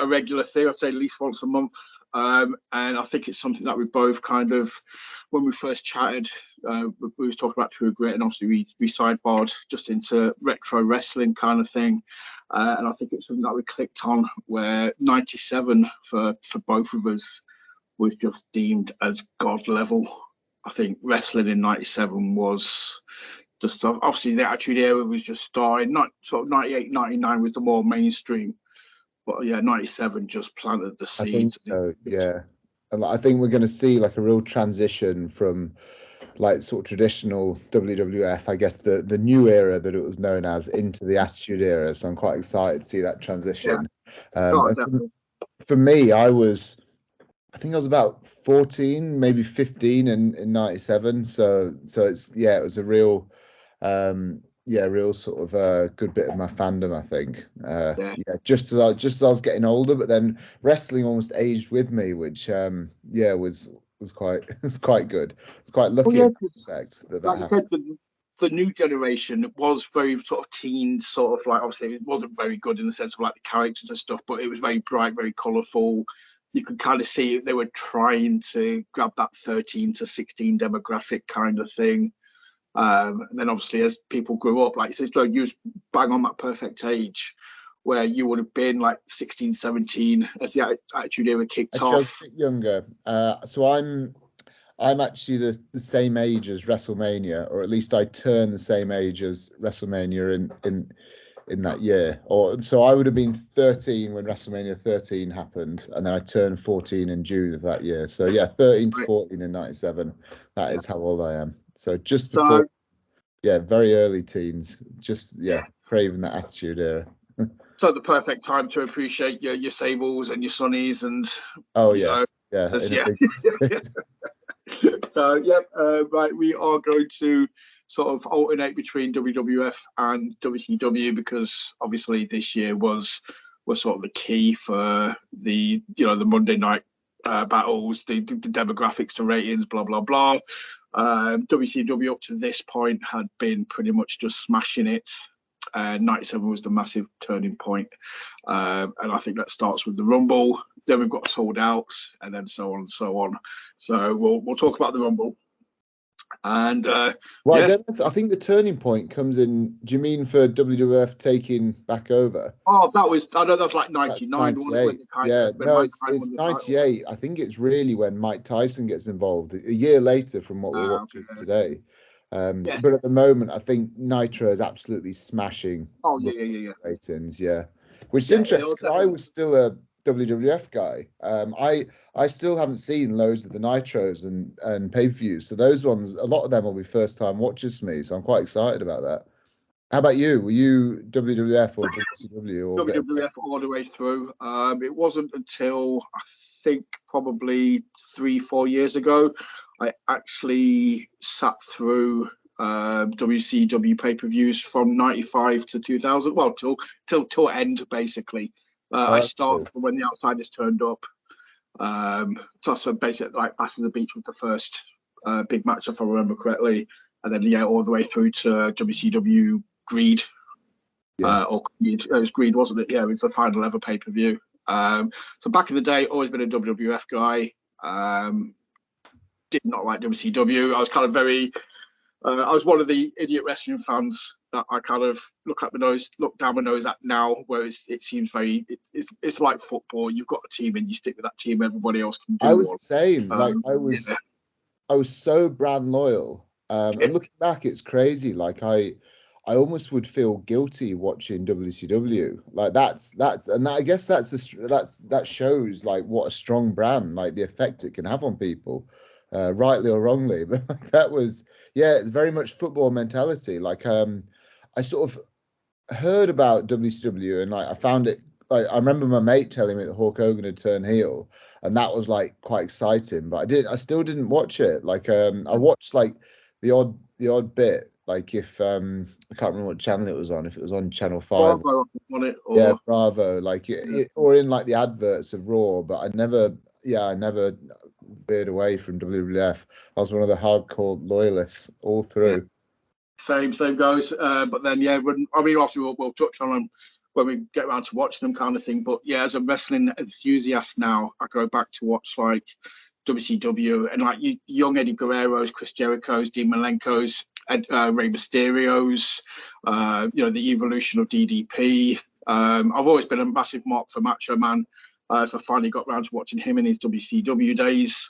a regular thing. I'd say at least once a month. And I think it's something that we both kind of, when we first chatted, we was talking about True Grit, and obviously we sidebarred just into retro wrestling kind of thing. And I think it's something that we clicked on, where 97 for both of us was just deemed as God level. I think wrestling in 97 was just, obviously the Attitude Era was just starting, not sort of 98, 99 was the more mainstream. But yeah, 97 just planted the seeds. I think so, yeah. And I think we're going to see like a real transition from like sort of traditional WWF, I guess the new era that it was known as, into the Attitude Era. So I'm quite excited to see that transition. Yeah. For me, I think I was about 14, maybe 15 in 97. So it's, yeah, it was a real real sort of good bit of my fandom, I think. Just as I was getting older, but then wrestling almost aged with me, which was quite good. It's quite lucky in that respect that happened. The new generation was very sort of teen, sort of like, obviously it wasn't very good in the sense of like the characters and stuff, but it was very bright, very colourful. You could kind of see they were trying to grab that 13 to 16 demographic kind of thing. And then obviously as people grew up, like you said, you was bang on that perfect age where you would have been like 16, 17 as the Attitude Era kicked off. A bit younger. So I'm actually the same age as WrestleMania, or at least I turned the same age as WrestleMania in that year. So I would have been 13 when WrestleMania 13 happened, and then I turned 14 in June of that year. So yeah, 13 to 14 in 97. That is how old I am. So just before, very early teens, just craving that Attitude Era. So the perfect time to appreciate your Sables and your Sonnies and So right, we are going to sort of alternate between WWF and WCW, because obviously this year was sort of the key for the the Monday night battles, the demographics, the ratings, blah blah blah. WCW up to this point had been pretty much just smashing it. 97 was the massive turning point, and I think that starts with the Rumble. Then we've got Sold Out, and then so on and so on. So we'll talk about the Rumble. And I think the turning point comes in. Do you mean for WWF taking back over? Oh, that was like 99. It's 98. I think it's really when Mike Tyson gets involved a year later from what we're watching today. But at the moment, I think Nitro is absolutely smashing. Ratings, which is interesting. I was still a WWF guy. I still haven't seen loads of the Nitros and pay-per-views. So those ones, a lot of them will be first-time watches for me. So I'm quite excited about that. How about you? Were you WWF or WCW? Or WWF all the way through. It wasn't until I think probably 3-4 years ago I actually sat through WCW pay-per-views from 95 to 2000. Well, till end basically. I started from when the Outsiders turned up. So basically, like Bash of the Beach was the first big match, if I remember correctly, and then all the way through to WCW Greed. Or Greed. It was Greed, wasn't it? Yeah, it was the final ever pay-per-view. So back in the day, always been a WWF guy. Did not like WCW. I was kind of very. I was one of the idiot wrestling fans that I kind of look down my nose at now, where it seems very. It's like football. You've got a team and you stick with that team. Everybody else can do. I was the same. I was so brand loyal. And looking back, it's crazy. Like I almost would feel guilty watching WCW. Like I guess that shows like what a strong brand, like the effect it can have on people. Rightly or wrongly, but that was very much football mentality. Like I sort of heard about WCW and like I found it. Like I remember my mate telling me that Hulk Hogan had turned heel, and that was like quite exciting. But I still didn't watch it. Like I watched like the odd bit. Like if I can't remember what channel it was on. If it was on Channel 5, Bravo on it, or Bravo. Like or in like the adverts of Raw. But I never veered away from WWF. I was one of the hardcore loyalists all through. Same goes. But then obviously we'll touch on them when we get around to watching them, kind of thing. But yeah, as a wrestling enthusiast now, I go back to watch like WCW and like young Eddie Guerrero's, Chris Jericho's, Dean Malenko's, Rey Mysterio's, the evolution of DDP. I've always been a massive mark for Macho Man, so I finally got around to watching him in his WCW days.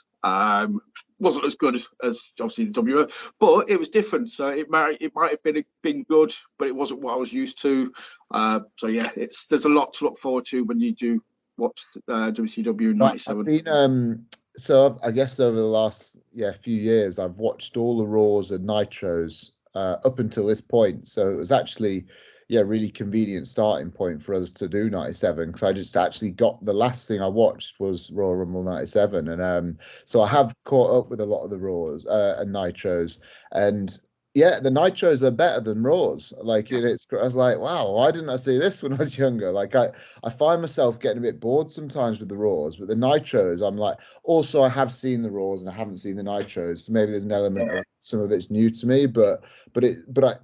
Wasn't as good as obviously the WWF, but it was different. So it might have been good, but it wasn't what I was used to. So yeah, there's a lot to look forward to when you do watch WCW '97. So I guess over the last few years, I've watched all the Raws and Nitros up until this point. So it was actually really convenient starting point for us to do 97, because I just actually got the last thing I watched was Royal Rumble 97, and so I have caught up with a lot of the Raws and Nitros, and the Nitros are better than Raws. Like I was like, wow, why didn't I see this when I was younger? Like I find myself getting a bit bored sometimes with the Raws, but the Nitros, I'm like, also I have seen the Raws and I haven't seen the Nitros, so maybe there's an element of some of it's new to me, but I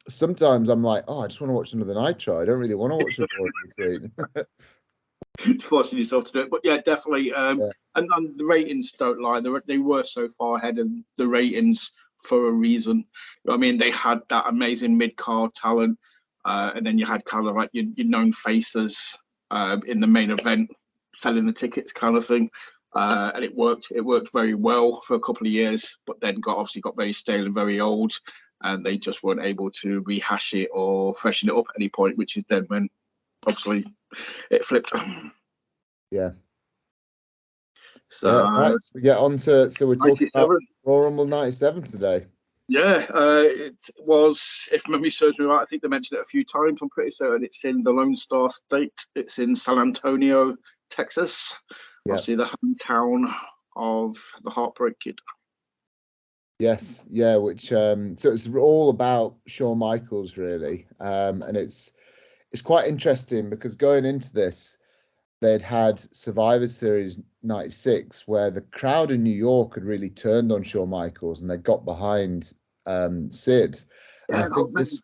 sometimes I'm like, oh, I just want to watch another Nitro. I don't really want to watch the Raw in between. Forcing yourself to do it, but yeah, definitely. And the ratings don't lie. They were so far ahead of the ratings for a reason. You know what I mean? They had that amazing mid-card talent, and then you had kind of like your known faces in the main event selling the tickets, kind of thing. And it worked. It worked very well for a couple of years, but then obviously got very stale and very old, and they just weren't able to rehash it or freshen it up at any point, which is then when obviously it flipped. Yeah. So right, we get on to, so we're talking about Royal Rumble 97 today. Yeah, it was, if memory serves me right, I think they mentioned it a few times. I'm pretty certain it's in the Lone Star State. It's in San Antonio, Texas. Obviously the hometown of the Heartbreak Kid. Yes, which so it's all about Shawn Michaels, really, and it's quite interesting because going into this, they'd had Survivor Series 96, where the crowd in New York had really turned on Shawn Michaels and they got behind Sid. And I think this,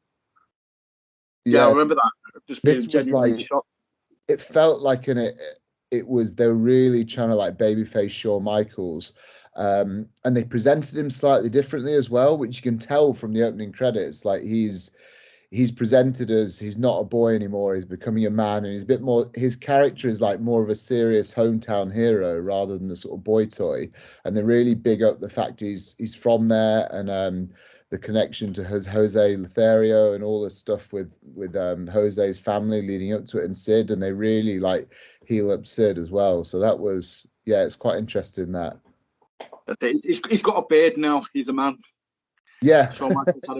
I remember that. Just this was like, shocked. It felt like it was, they were really trying to like babyface Shawn Michaels. And they presented him slightly differently as well, which you can tell from the opening credits. Like he's presented as, he's not a boy anymore, he's becoming a man, and he's a bit more, his character is like more of a serious hometown hero rather than the sort of boy toy. And they really big up the fact he's from there, and the connection to Jose Lothario and all the stuff with Jose's family leading up to it, and Sid, and they really like heel up Sid as well. So that was, it's quite interesting that. He's got a beard now. He's a man. Yeah,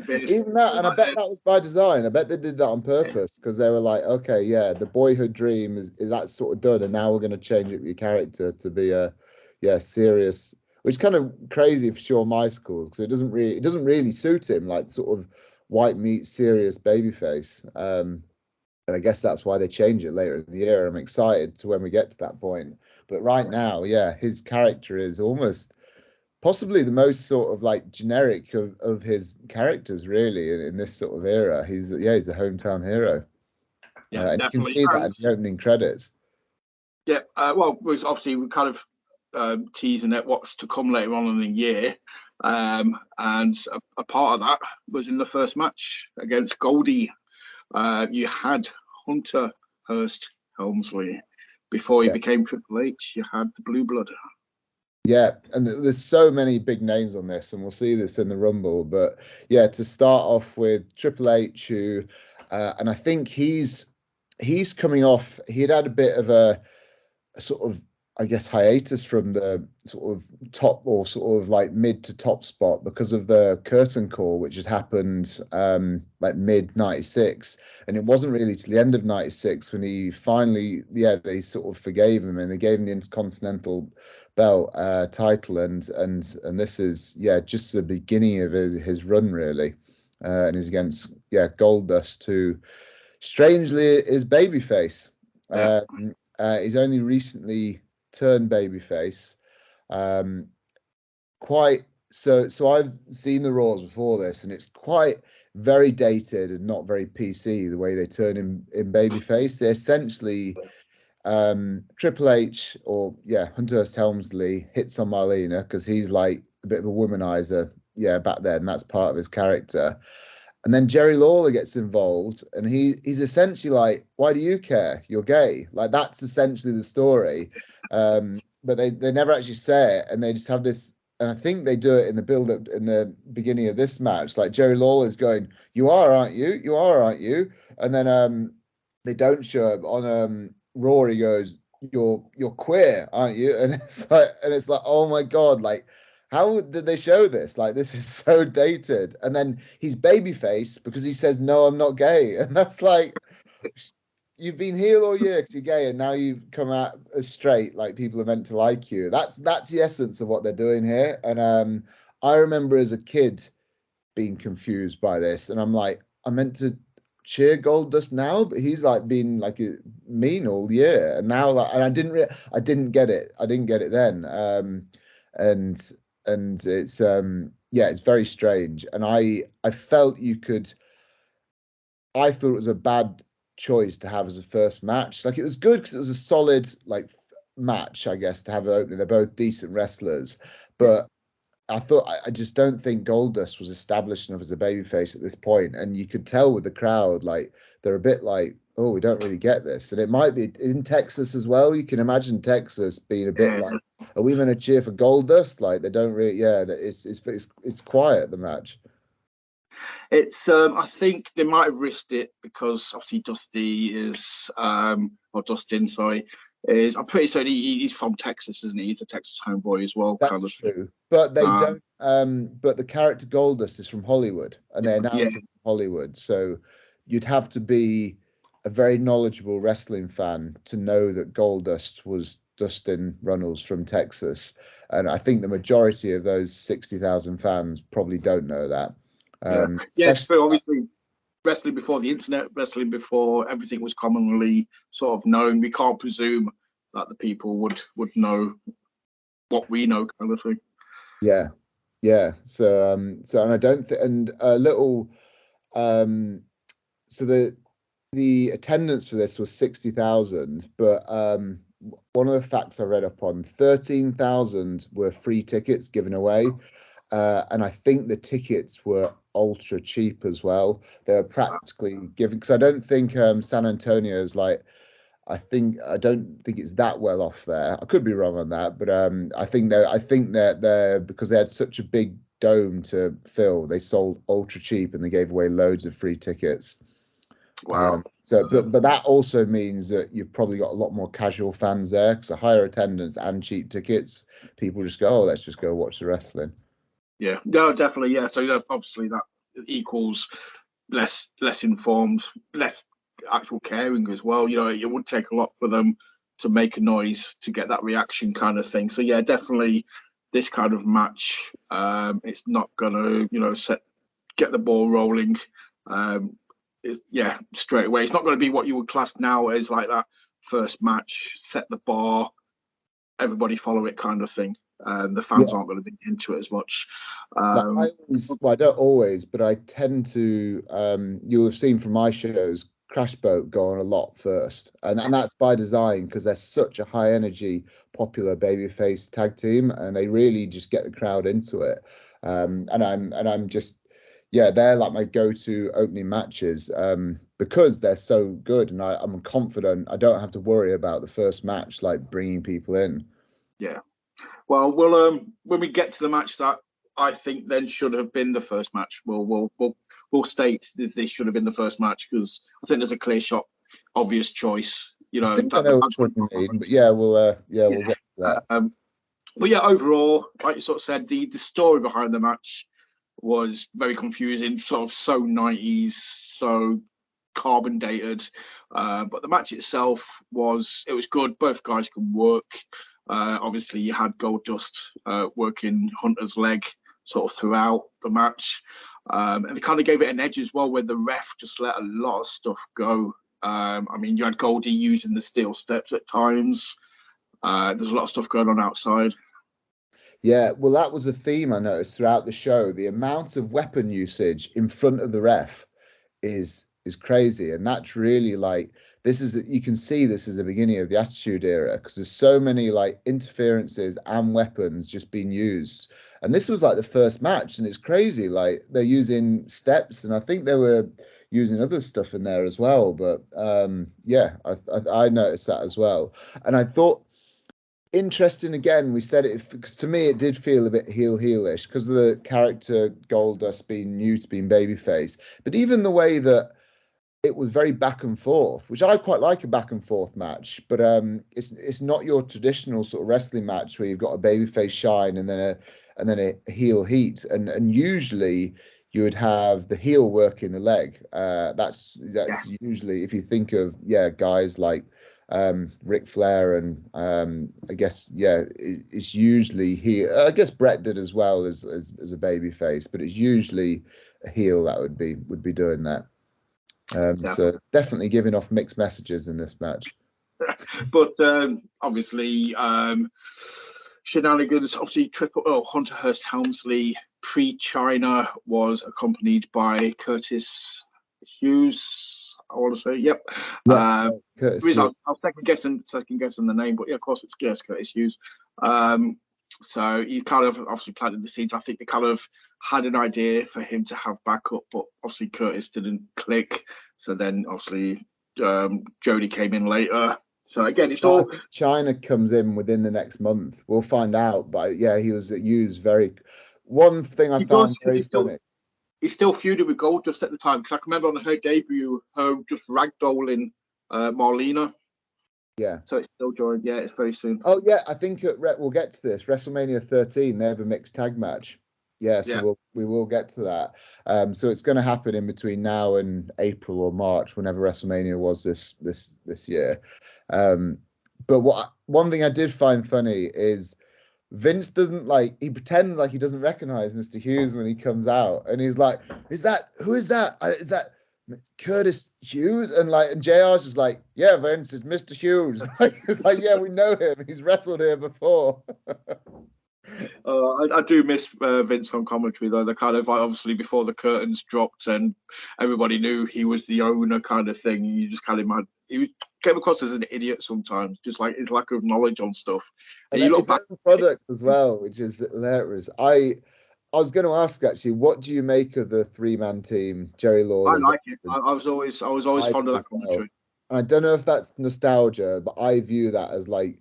beard. Even that, and I bet that was by design. I bet they did that on purpose, because they were like, okay, the boyhood dream is that's sort of done, and now we're going to change up your character to be a serious, which is kind of crazy for Shawn Michaels, because it doesn't really suit him, like sort of white meat serious babyface. And I guess that's why they change it later in the year. I'm excited to when we get to that point, but right now, his character is almost possibly the most sort of like generic of his characters, really, in this sort of era. He's a hometown hero. And you can see that in the opening credits. Well, obviously we're kind of teasing at what's to come later on in the year, and a part of that was in the first match against Goldie. You had Hunter, Hearst, Helmsley. Before he became Triple H, you had the Blue Blood. Yeah, and there's so many big names on this, and we'll see this in the Rumble. But to start off with Triple H, who, and I think he's coming off. He had a bit of a sort of, I guess, hiatus from the sort of top, or sort of like mid to top spot, because of the curtain call, which had happened like mid 96, and it wasn't really till the end of 96 when he finally, they sort of forgave him and they gave him the Intercontinental belt title, and this is just the beginning of his run, really, and he's against Goldust, who strangely is babyface. He's only recently turned babyface. Quite so I've seen the Raws before this, and it's quite very dated and not very PC the way they turn in babyface. They essentially Triple H, or Hunter Helmsley, hits on Marlena because he's like a bit of a womanizer, back then. That's part of his character. And then Jerry Lawler gets involved, and he's essentially like, "Why do you care? You're gay." Like, that's essentially the story. But they never actually say it, and they just have this. And I think they do it in the build up in the beginning of this match. Like, Jerry Lawler's going, "You are, aren't you? You are, aren't you?" And then they don't show up on Raw. He goes, "You're queer, aren't you?" And it's like, oh my God, like, how did they show this? Like, this is so dated. And then he's babyface because he says, "No, I'm not gay." And that's like, you've been heel all year because you're gay, and now you've come out as straight. Like, people are meant to like you. That's the essence of what they're doing here. And I remember as a kid being confused by this, and I'm like, I meant to cheer Goldust now, but he's like been like mean all year, and now like, and I didn't get it. I didn't get it then. And it's it's very strange, and I felt I thought it was a bad choice to have as a first match. Like, it was good because it was a solid like match, I guess, to have an opening. They're both decent wrestlers, but I just don't think Goldust was established enough as a babyface at this point, and you could tell with the crowd, like, they're a bit like, "Oh, we don't really get this." And it might be in Texas as well. You can imagine Texas being a bit like, "Are we going to cheer for Goldust?" Like, they don't really. Yeah, it's quiet, the match. It's I think they might have risked it because obviously Dusty is or Dustin, sorry, is, I'm pretty certain he's from Texas, isn't he? He's a Texas homeboy as well. That's kind of. true, but they don't. But the character Goldust is from Hollywood, and they announced it from Hollywood. So you'd have to be a very knowledgeable wrestling fan to know that Goldust was Dustin Runnels from Texas, and I think the majority of those 60,000 fans probably don't know that. So obviously wrestling before the internet, wrestling before everything was commonly sort of known. We can't presume that the people would know what we know, kind of thing. Yeah. So and I don't think, and a little, so the attendance for this was 60,000, but one of the facts I read up on, 13,000 were free tickets given away. And I think the tickets were ultra cheap as well. They were practically given, because I don't think San Antonio is like, I don't think it's that well off there. I could be wrong on that, but I think that they're because they had such a big dome to fill, they sold ultra cheap and they gave away loads of free tickets. Wow. But that also means that you've probably got a lot more casual fans there, because a higher attendance and cheap tickets, people just go, "Oh, let's just go watch the wrestling." Yeah, no, definitely. Yeah, so obviously that equals less informed, less actual caring as well. You know, it would take a lot for them to make a noise to get that reaction, kind of thing. So yeah, definitely this kind of match, it's not gonna, get the ball rolling. Straight away. It's not going to be what you would class now as like that first match, set the bar, everybody follow it kind of thing. The fans aren't going to be into it as much. I don't always, but I tend to. You'll have seen from my shows, Crash Boat go on a lot first, and that's by design, because they're such a high energy, popular babyface tag team, and they really just get the crowd into it. And I'm just, they're like my go-to opening matches, because they're so good, and I'm confident I don't have to worry about the first match like bringing people in. Yeah. Well, we'll when we get to the match that I think then should have been the first match, we'll state that this should have been the first match, because I think there's a clear shot, obvious choice. You know, I think I know which one you mean, but we'll get to that. But yeah, overall, like you sort of said, the story behind the match was very confusing, sort of so 90s, so carbon dated. But the match itself was good. Both guys could work. Obviously, you had Goldust working Hunter's leg sort of throughout the match. And they kind of gave it an edge as well, where the ref just let a lot of stuff go. I mean, you had Goldie using the steel steps at times. There's a lot of stuff going on outside. Yeah, well, that was a theme I noticed throughout the show. The amount of weapon usage in front of the ref is crazy, and that's really like this is that you can see this is the beginning of the Attitude Era because there's so many like interferences and weapons just being used. And this was like the first match, and it's crazy. Like they're using steps, and I think they were using other stuff in there as well. But yeah, I noticed that as well, and I thought interesting again. We said it because to me it did feel a bit heelish because of the character Goldust being new to being babyface, but even the way that it was very back and forth, which I quite like a back and forth match, but it's not your traditional sort of wrestling match where you've got a babyface shine and then a heel heat, and usually you would have the heel working the leg. That's usually if you think of guys like Ric Flair and I guess it's usually heel. I guess Bret did as well as a babyface, but it's usually a heel that would be doing that. So definitely giving off mixed messages in this match. But obviously, shenanigans. Obviously, Hunter Hearst Helmsley pre-China was accompanied by Curtis Hughes. I want to say, yep. Curtis Hughes. I was second guessing the name, but yeah, of course it's Curtis Hughes. So you kind of obviously planted the seeds. I think they kind of had an idea for him to have backup, but obviously Curtis didn't click. So then obviously Jody came in later. So again, it's all China comes in within the next month. We'll find out. But yeah, he was used very. One thing I found very funny. He's still feuding with Goldust at the time because I can remember on her debut, her just ragdolling Marlena. Yeah. So it's still joined. Yeah, it's very soon. Oh yeah, I think we'll get to this. WrestleMania 13, they have a mixed tag match. Yeah, so we will get to that. So it's going to happen in between now and April or March, whenever WrestleMania was this year. But one thing I did find funny is Vince doesn't he pretends like he doesn't recognize Mr. Hughes when he comes out, and he's like, who is that? Is that Curtis Hughes? And JR's just like, yeah, Vince, it's Mr. Hughes. It's like, yeah, we know him. He's wrestled here before. I do miss Vince on commentary though. The kind of obviously before the curtains dropped and everybody knew he was the owner kind of thing. You just kind of imagine he came across as an idiot sometimes, just like his lack of knowledge on stuff. And you look back at the product as well, which is hilarious. I was going to ask actually, what do you make of the 3-man team, Jerry Lawler? I like it. I was always fond of that commentary. And I don't know if that's nostalgia, but I view that as like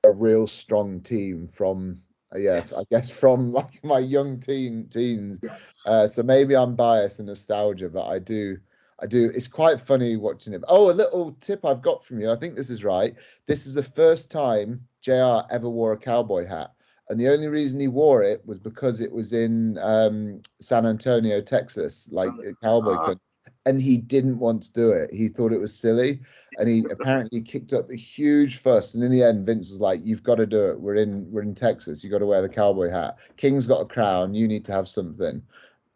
a real strong team from I guess from like my young teens. So maybe I'm biased and nostalgia, but I do. It's quite funny watching it. Oh, a little tip I've got from you. I think this is right. This is the first time JR ever wore a cowboy hat. And the only reason he wore it was because it was in San Antonio, Texas, like a cowboy country. And he didn't want to do it. He thought it was silly. And he apparently kicked up a huge fuss. And in the end, Vince was like, you've got to do it. We're in Texas. You've got to wear the cowboy hat. King's got a crown. You need to have something.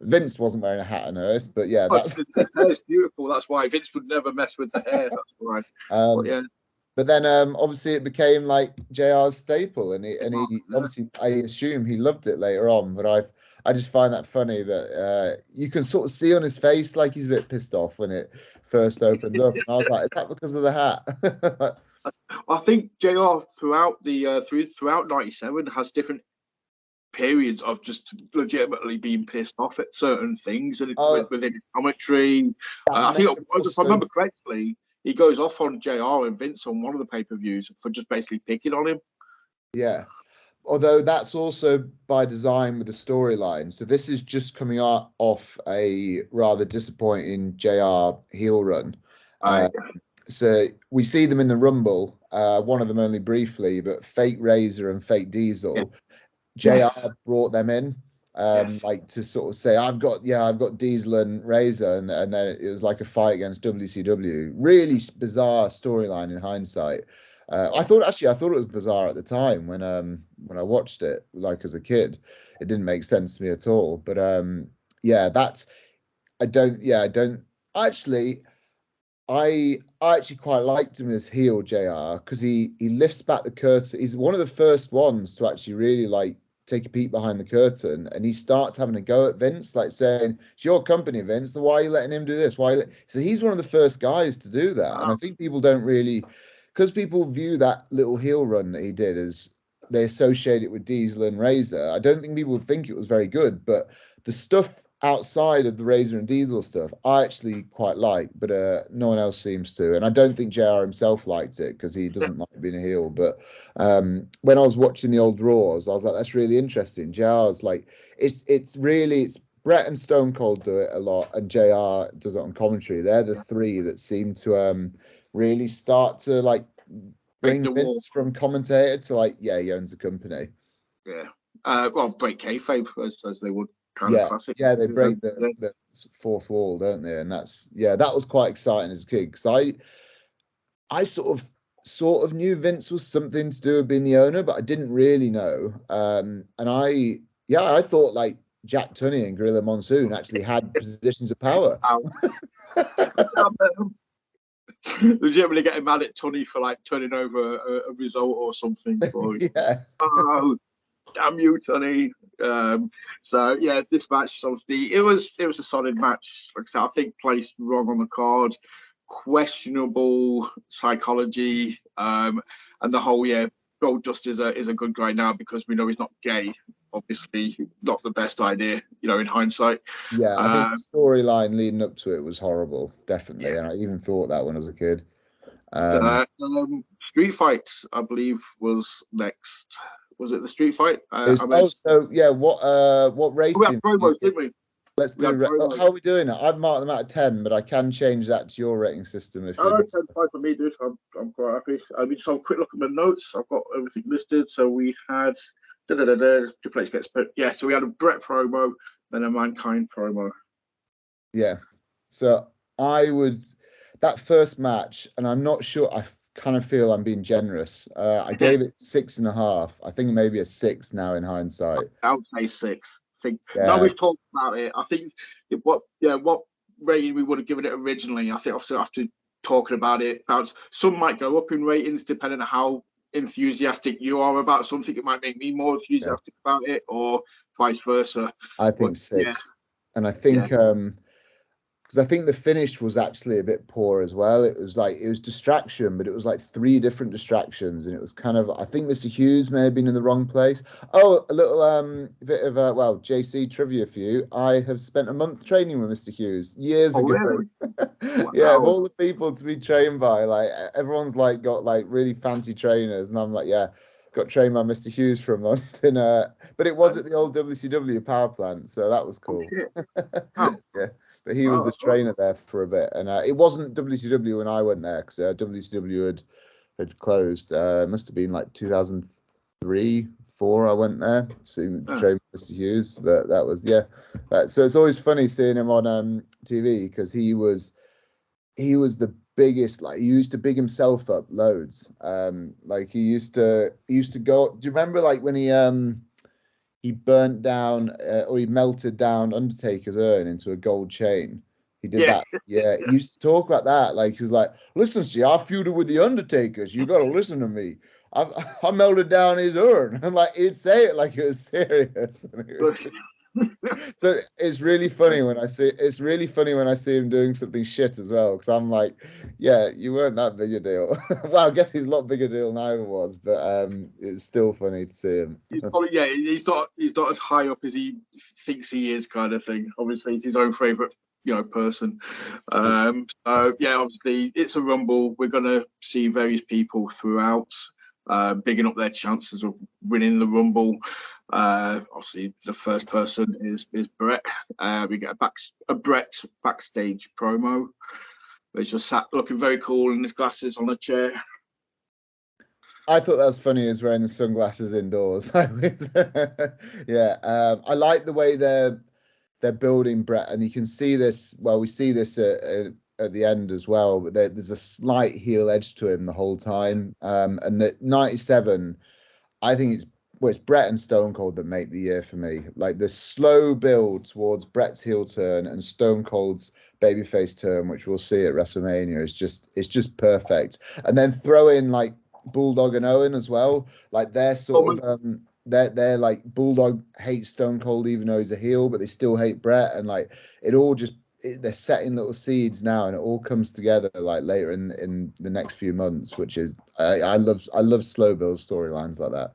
Vince wasn't wearing a hat on Hearst, but yeah. The hair's beautiful. That's why Vince would never mess with the hair. That's why. But then obviously it became like JR's staple, and he obviously, I assume he loved it later on, but I just find that funny that you can sort of see on his face like he's a bit pissed off when it first opens up. And I was like, is that because of the hat? I think JR throughout '97 has different periods of just legitimately being pissed off at certain things and within commentary. I think if I remember correctly, he goes off on JR and Vince on one of the pay-per-views for just basically picking on him. Yeah. Although that's also by design with the storyline. So this is just coming off a rather disappointing JR heel run. So we see them in the Rumble, one of them only briefly, but Fake Razor and Fake Diesel. JR brought them in, like to sort of say, I've got Diesel and Razor, and then it was like a fight against WCW. Really bizarre storyline in hindsight. I thought it was bizarre at the time when I watched it, like as a kid. It didn't make sense to me at all. But I actually quite liked him as heel JR because he lifts back the curtain. He's one of the first ones to actually really like take a peek behind the curtain, and he starts having a go at Vince, like saying, "It's your company, Vince. So why are you letting him do this? Why?" So he's one of the first guys to do that, and I think people don't really, because people view that little heel run that he did as they associate it with Diesel and Razor. I don't think people think it was very good, but the stuff outside of the Razor and Diesel stuff, I actually quite like, but no one else seems to. And I don't think JR himself liked it because he doesn't like being a heel. But when I was watching the old Raws, I was like, that's really interesting. JR's like, it's Bret and Stone Cold do it a lot, and JR does it on commentary. They're the three that seem to really start to like bring Vince from commentator to like, yeah, he owns a company. Yeah. Well, break kayfabe as they would. Kind of classic. Yeah, they break the fourth wall, don't they? And that was quite exciting as a kid, because I sort of knew Vince was something to do with being the owner, but I didn't really know. And I thought like Jack Tunney and Gorilla Monsoon actually had positions of power. Legitimately getting mad at Tunney for like turning over a result or something. Or, yeah. Oh, damn you, Tunney. So yeah, this match obviously it was a solid match. Like I said, I think placed wrong on the card, questionable psychology, and the whole Goldust is a good guy now because we know he's not gay. Obviously, not the best idea, in hindsight. Yeah, I think the storyline leading up to it was horrible, definitely, and I even thought that when I was a kid. Street Fight, I believe, was next. Was it the Street Fight? What racing? We had promos, didn't we? Let's do. How are we doing it? I've marked them out of 10, but I can change that to your rating system if you. 10-5 for me, dude. I'm quite happy. I mean, just have a quick look at my notes. I've got everything listed. So we had Triple H gets put. Yeah, so we had a Bret promo, then a Mankind promo. Yeah. So that first match, and I'm not sure. I kind of feel I'm being generous. I gave it 6.5. I think maybe a 6 now in hindsight. I would say 6. Now we've talked about it, I think what rating we would have given it originally. I think after talking about it, some might go up in ratings depending on how enthusiastic you are about something. It might make me more enthusiastic about it, or vice versa. I think 6, and I think because I think the finish was actually a bit poor as well. It was distraction, but it was like 3 different distractions, and it was kind of, I think Mr. Hughes may have been in the wrong place. Oh, a little bit of JC trivia for you. I have spent a month training with Mr. Hughes years ago. Really? Yeah, of all the people to be trained by, like everyone's like got like really fancy trainers, and I'm like, yeah, got trained by Mr. Hughes for a month, and but it was at the old WCW power plant, so that was cool. Yeah. But he was the trainer there for a bit, and it wasn't WCW when I went there, because WCW had closed. It must have been like 2003, 4. I went there to train Mr. Hughes, but that was so it's always funny seeing him on TV, because he was the biggest. Like, he used to big himself up loads. Like he used to go. Do you remember like when he burnt down or he melted down Undertaker's urn into a gold chain? He did that. Yeah, he used to talk about that. Like, he was like, "Listen, see, I feuded with the Undertakers. You got to listen to me. I melted down his urn." And like, he'd say it like it was serious. So it's really funny when I see him doing something shit as well, because I'm like, yeah, you weren't that big a deal. Well, I guess he's a lot bigger deal than I was, but it's still funny to see him. He's not as high up as he thinks he is, kind of thing. Obviously, he's his own favorite person. Obviously it's a Rumble. We're gonna see various people throughout bigging up their chances of winning the Rumble. Obviously the first person is Bret. We get a Bret backstage promo. He's just sat looking very cool in his glasses on a chair. I thought that was funny. He was wearing the sunglasses indoors. I like the way they're building Bret, and you can see this. Well, we see this at the end as well, but there's a slight heel edge to him the whole time. And the 97, I think it's Bret and Stone Cold that make the year for me. Like, the slow build towards Bret's heel turn and Stone Cold's babyface turn, which we'll see at WrestleMania, it's just perfect. And then throw in like Bulldog and Owen as well. Like, they're sort of they're like Bulldog hates Stone Cold even though he's a heel, but they still hate Bret, and like it all just they're setting little seeds now, and it all comes together like later in the next few months, which is I love slow build storylines like that.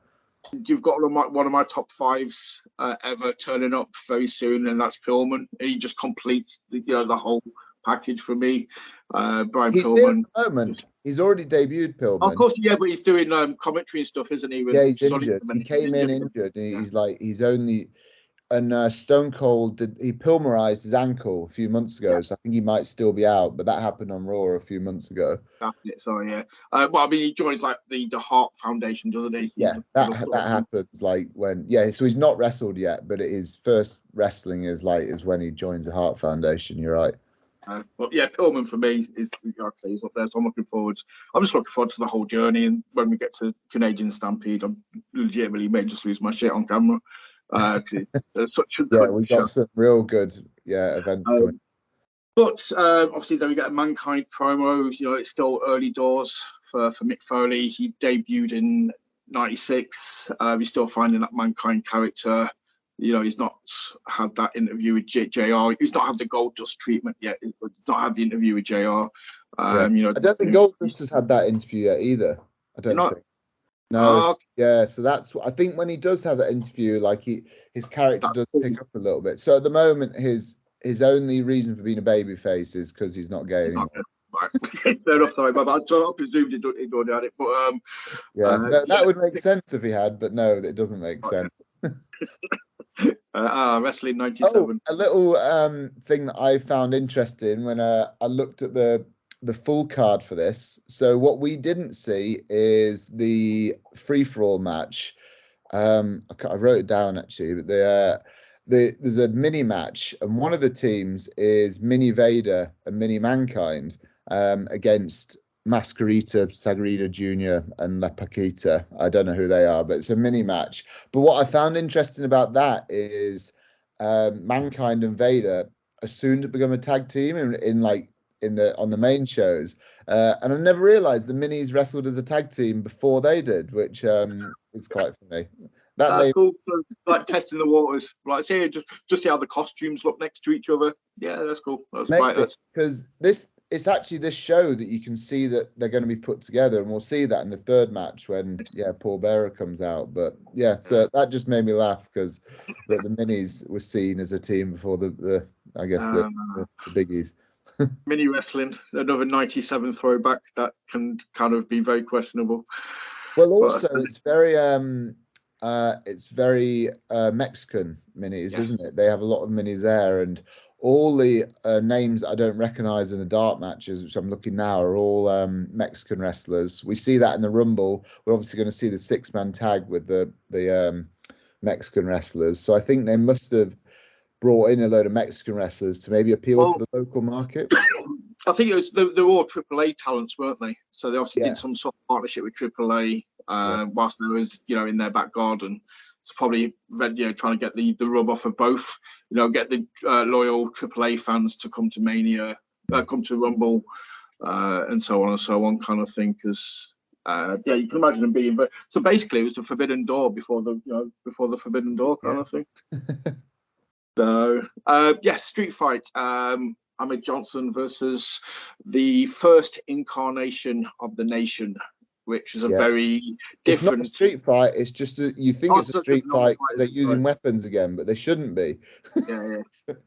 You've got one of my top fives ever turning up very soon, and that's Pillman. He just completes the whole package for me. Brian He's Pillman. here at the moment. He's already debuted Pillman. Of course, yeah, but he's doing commentary and stuff, isn't he? Yeah, he's injured. He came in injured. And he's only. And Stone Cold he Pilmerized his ankle a few months ago, so I think he might still be out. But that happened on Raw a few months ago. That's it. Sorry, yeah. Well, I mean, he joins like the Hart Foundation, doesn't he? Yeah, that happens like when So he's not wrestled yet, but his first wrestling is when he joins the Hart Foundation. You're right. But yeah, Pillman for me is he's up there, so I'm looking forward. I'm just looking forward to the whole journey, and when we get to Canadian Stampede, I'm legitimately may just lose my shit on camera. It's such a good we got some real good events coming. But obviously, then we get a Mankind promo. It's still early doors for Mick Foley. He debuted in '96. He's still finding that Mankind character. He's not had that interview with JR. He's not had the Goldust treatment yet. He's not had the interview with JR. I don't think Goldust has had that interview yet either. I don't think. No, so that's I think when he does have that interview, like his character does pick up a little bit. So at the moment, his only reason for being a babyface is because he's not gay anymore. Right. Fair enough. Sorry, but I presumed he'd already had it. But that would make sense if he had, but no, it doesn't make sense. Wrestling '97. A little thing that I found interesting when I looked at the full card for this. So what we didn't see is the free-for-all match. I wrote it down actually, but there's a mini match, and one of the teams is Mini Vader and Mini Mankind against Mascarita, Sagrada Jr. and La Paquita. I don't know who they are, but it's a mini match. But what I found interesting about that is Mankind and Vader are soon to become a tag team on the main shows, and I never realized the Minis wrestled as a tag team before they did, which is quite funny. That's cool. So, like testing the waters, like say just see how the costumes look next to each other. Yeah, that's cool. That's right. Because it's actually this show that you can see that they're going to be put together, and we'll see that in the third match when Paul Bearer comes out. But so that just made me laugh because the Minis were seen as a team before the biggies. Mini wrestling, another '97 throwback that can kind of be very questionable. Well, also it's very Mexican minis, isn't it? They have a lot of minis there, and all the names I don't recognize in the dark matches, which I'm looking now, are all Mexican wrestlers. We see that in the Rumble. We're obviously going to see the 6-man tag with the Mexican wrestlers. So I think they must have brought in a load of Mexican wrestlers to maybe appeal to the local market. I think they're all AAA talents, weren't they? So they obviously did some sort of partnership with AAA whilst they was in their back garden. It's probably trying to get the rub off of both. Get the loyal AAA fans to come to Mania, come to Rumble, and so on kind of thing. Because you can imagine them being. So basically, it was the Forbidden Door before the Forbidden Door kind of thing. So street fight. Ahmed Johnson versus the first incarnation of the Nation, which is a very different. It's not a street fight. It's just you think it's a street fight because they're using weapons again, but they shouldn't be.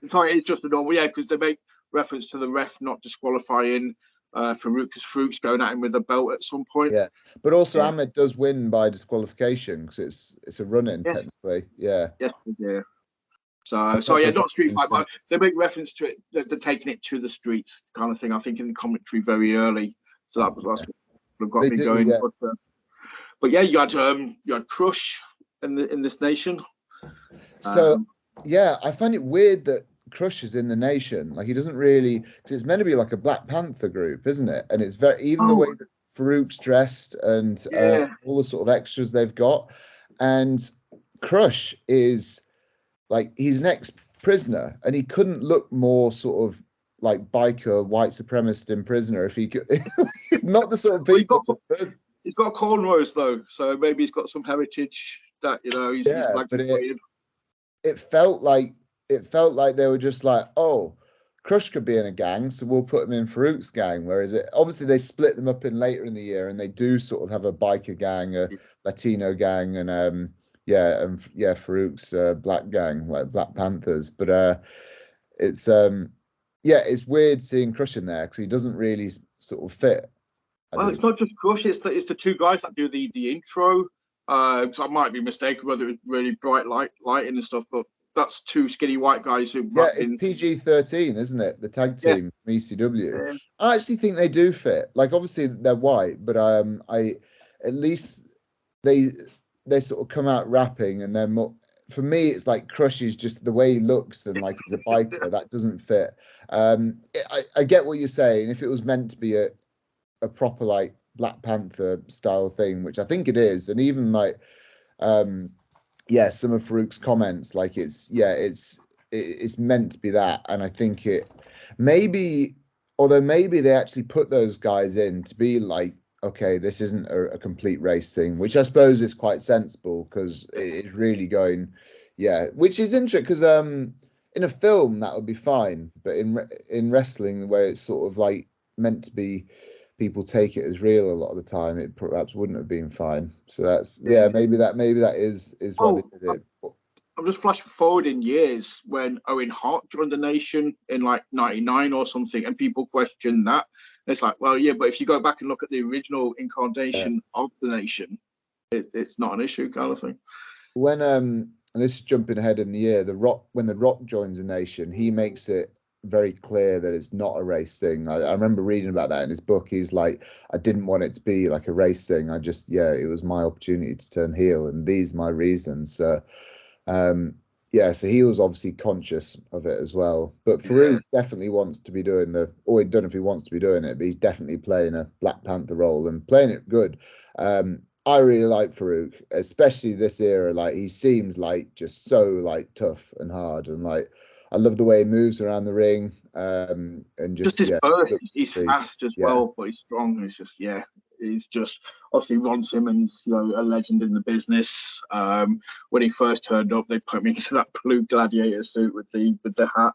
Sorry, it's just a normal. Because they make reference to the ref not disqualifying Farooq because Farouk's going at him with a belt at some point. Yeah, but also Ahmed does win by disqualification because it's a run-in technically. Yeah. Yes, yeah. So not street fight, but they make reference to it. They're taking it to the streets, kind of thing. I think in the commentary very early. So that's what got me going. Yeah. But you had Crush in this Nation. So I find it weird that Crush is in the Nation. Like he doesn't really, because it's meant to be like a Black Panther group, isn't it? And it's the way that Farouk's dressed and all the sort of extras they've got, and Crush is. Like he's an ex-prisoner, and he couldn't look more sort of like biker, white supremacist in prisoner if he could. Not the sort of people. he's got cornrows though, so maybe he's got some heritage that he's black. But it felt like they were just like, oh, Crush could be in a gang, so we'll put him in Farouk's gang. Whereas obviously they split them up in later in the year, and they do sort of have a biker gang, a Latino gang, and Farouk's black gang, like Black Panthers. But it's it's weird seeing Crush in there because he doesn't really sort of fit. Well, it's not just Crush; it's the two guys that do the intro. So I might be mistaken whether it's really bright lighting and stuff, but that's two skinny white guys who. Yeah, it's PG-13, isn't it? The tag team from ECW. Yeah. I actually think they do fit. Like, obviously they're white, but I at least they sort of come out rapping, and then for me it's like Crush is just the way he looks and like he's a biker that doesn't fit. I get what you're saying. If it was meant to be a proper like Black Panther style thing, which I think it is, and even like some of Farouk's comments, like it's meant to be that, and I think it maybe they actually put those guys in to be like, okay, this isn't a complete race thing, which I suppose is quite sensible because it's really going, which is interesting because in a film that would be fine, but in wrestling where it's sort of like meant to be, people take it as real a lot of the time, it perhaps wouldn't have been fine. So that's maybe that is why they did it. I'm just flashing forward in years when Owen Hart joined the Nation in like '99 or something, and people question that. It's like, well, yeah, but if you go back and look at the original incarnation of the Nation, it's not an issue, kind of thing. When and this is jumping ahead in the year, when the Rock joins the Nation, he makes it very clear that it's not a race thing. I remember reading about that in his book. He's like, I didn't want it to be like a race thing. I just, it was my opportunity to turn heel, and these are my reasons. So he was obviously conscious of it as well. But Farouk definitely wants to be doing I don't know if he wants to be doing it, but he's definitely playing a Black Panther role and playing it good. I really like Farouk, especially this era. Like, he seems like just so like tough and hard, and like, I love the way he moves around the ring. And just his burst, he's fast as well, but he's strong. It's just, he's just obviously Ron Simmons, a legend in the business. When he first turned up, they put him into that blue gladiator suit with the hat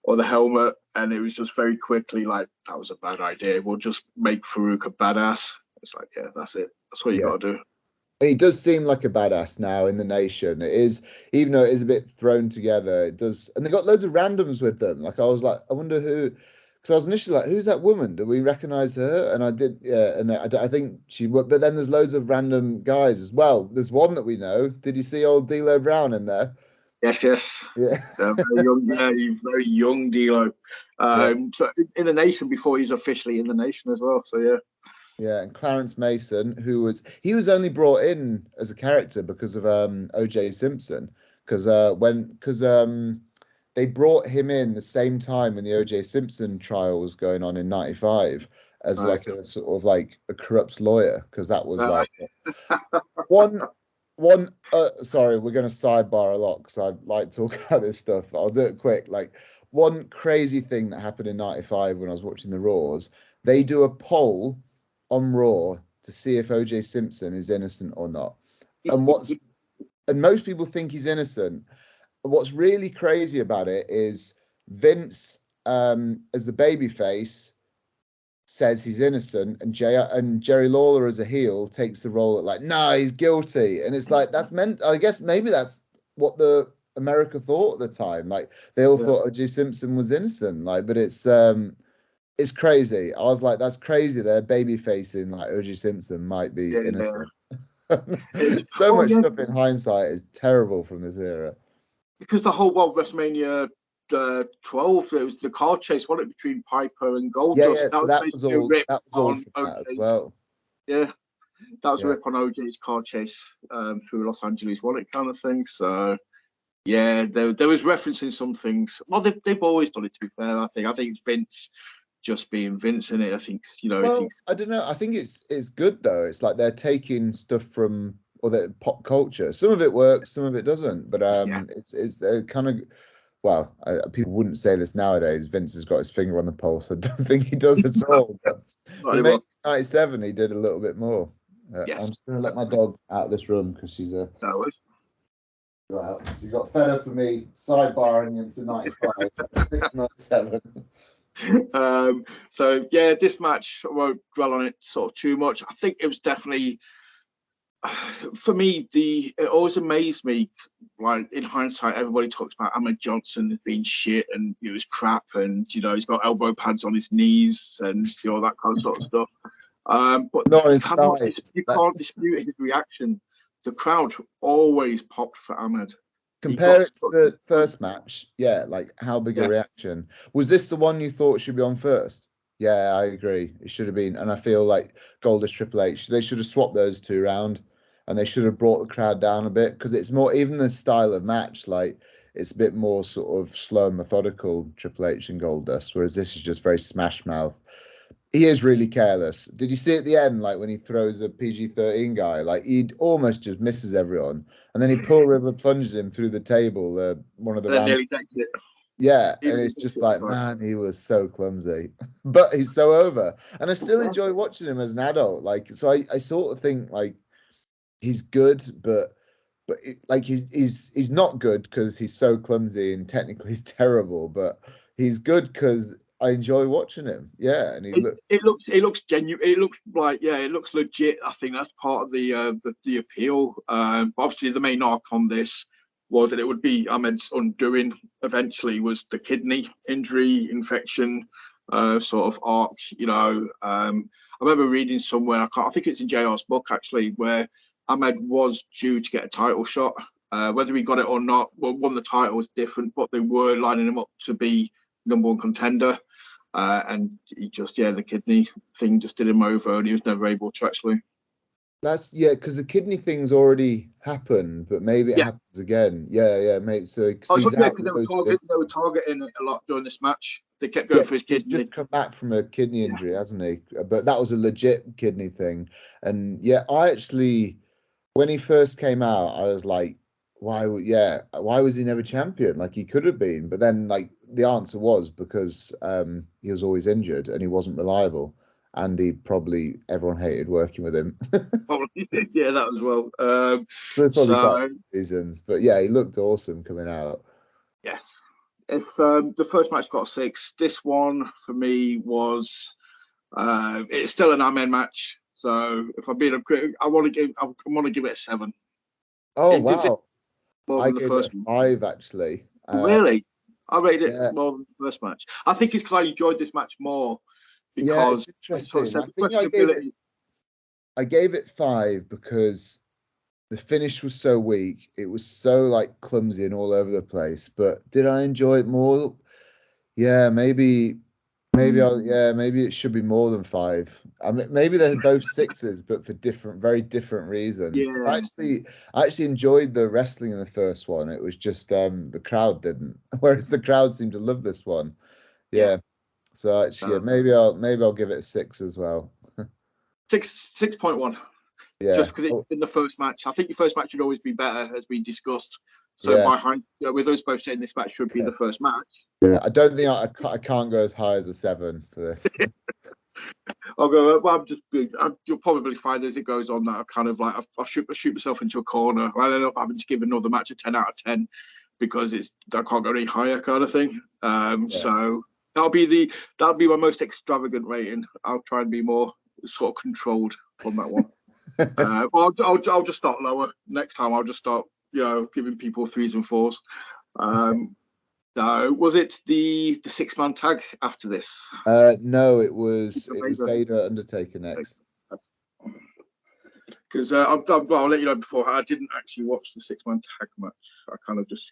or the helmet, and it was just very quickly like, that was a bad idea. We'll just make Farouk a badass. It's like, that's it. That's what you got to do. He does seem like a badass now in the Nation. It is, even though it is a bit thrown together, it does. And they got loads of randoms with them. Like, I was like, I wonder who, because I was initially like, who's that woman? Do we recognize her? And I did, and I think she would. But then there's loads of random guys as well. There's one that we know. Did you see old D'Lo Brown in there? Yes. Yeah. Very young, he's very young, D'Lo. So in the Nation before he's officially in the Nation as well. So, yeah. Yeah, and Clarence Mason, he was only brought in as a character because of O.J. Simpson, because they brought him in the same time when the O.J. Simpson trial was going on in '95 as like a sort of like a corrupt lawyer, because that was like one. Sorry, we're going to sidebar a lot because I like talking about this stuff. I'll do it quick. Like, one crazy thing that happened in '95 when I was watching the Raws, they do a poll on Raw to see if O.J. Simpson is innocent or not, and most people think he's innocent. What's really crazy about it is Vince, as the babyface, says he's innocent, and Jerry Lawler as a heel takes the role at like, nah, he's guilty, and it's like, that's meant. I guess maybe that's what the America thought at the time. Like, they all thought O.J. Simpson was innocent. Like, but it's crazy. I was like, that's crazy. They're baby facing like O.J. Simpson might be innocent. So much stuff in hindsight is terrible from this era. Because the whole WrestleMania 12, it was the car chase, wasn't it, between Piper and Goldust? That was all from that as well. Yeah, that was a rip on OJ's car chase through Los Angeles, wasn't it, kind of thing. So, yeah, there was referencing some things. Well, they've always done it, to be fair. I think it's Vince just being Vince in it. I think, I don't know. I think it's good though. It's like they're taking stuff from other pop culture. Some of it works, some of it doesn't. But it's kind of, well, people wouldn't say this nowadays. Vince has got his finger on the pulse. I don't think he does at all. But maybe '97 he did a little bit more. Yes. I'm just going to let my dog out of this room because she's a. No, Well, she got fed up with me sidebarring into 95. That's 97. So yeah, this match, I won't dwell on it sort of too much. I think it was definitely, for me, it always amazed me. Like in hindsight, everybody talks about Ahmed Johnson being shit and he was crap, and he's got elbow pads on his knees and that kind of sort of stuff. But Not you his cannot, thighs. you can't dispute his reaction. The crowd always popped for Ahmed. Compare it to the first match. Yeah, like how big a reaction. Was this the one you thought should be on first? Yeah, I agree. It should have been. And I feel like Goldust Triple H, they should have swapped those two around and they should have brought the crowd down a bit because it's more, even the style of match, like it's a bit more sort of slow and methodical, Triple H and Goldust, whereas this is just very smash mouth. He is really careless. Did you see at the end, like when he throws a PG-13 guy, like he almost just misses everyone, and then he Pull River plunges him through the table. One of the round. Yeah, and it's just like, man, he was so clumsy, but he's so over, and I still enjoy watching him as an adult. Like, so I sort of think like he's good, but like he's not good because he's so clumsy and technically he's terrible, but he's good because I enjoy watching him. Yeah, and it looks genuine. It looks like it looks legit. I think that's part of the appeal. Obviously, the main arc on this was that it would be Ahmed's undoing. Eventually, was the kidney injury infection sort of arc. I remember reading somewhere. I think it's in JR's book actually, where Ahmed was due to get a title shot. Whether he got it or not, well, won the title was different, but they were lining him up to be #1 contender. And he just, the kidney thing just did him over, and he was never able to actually. That's because the kidney thing's already happened, but maybe it happens again. Yeah, mate. So because they were targeting it a lot during this match. They kept going for his kidney. He's just come back from a kidney injury, hasn't he? But that was a legit kidney thing. And I actually, when he first came out, I was like, why was he never champion? Like he could have been, but then like the answer was because he was always injured and he wasn't reliable, and everyone hated working with him. Yeah, that as well. Quite reasons, but yeah, he looked awesome coming out. Yes, if the first match got 6, this one for me was it's still an Ahmed match. So if I'm being a critic, I want to give it a 7. Oh wow! I gave it a 5 actually. Really? I rated it more than the first match. I think it's because I enjoyed this match more because it's interesting. I gave it 5 because the finish was so weak. It was so like clumsy and all over the place. But did I enjoy it more? Yeah, maybe it should be more than 5. I mean, maybe they're both 6s, but for very different reasons. Yeah. I actually enjoyed the wrestling in the first one. It was just the crowd didn't, whereas the crowd seemed to love this one. Yeah. So actually, maybe I'll give it a 6 as well. 6.1. Yeah. Just because it's been the first match. I think your first match should always be better, as we discussed. So with us both saying this match should be the first match. Yeah, I don't think I can't go as high as a 7 for this. I'll go. Well, you'll probably find as it goes on that I kind of like I'll shoot myself into a corner. I end up having to give another match a 10 out of 10 because I can't go any higher kind of thing. So that'll be my most extravagant rating. I'll try and be more sort of controlled on that one. I'll just start lower next time. I'll just start giving people 3s and 4s. No, was it the 6-man tag after this? No, it was Vader Undertaker next. Because I'll let you know before, I didn't actually watch the 6-man tag match. I kind of just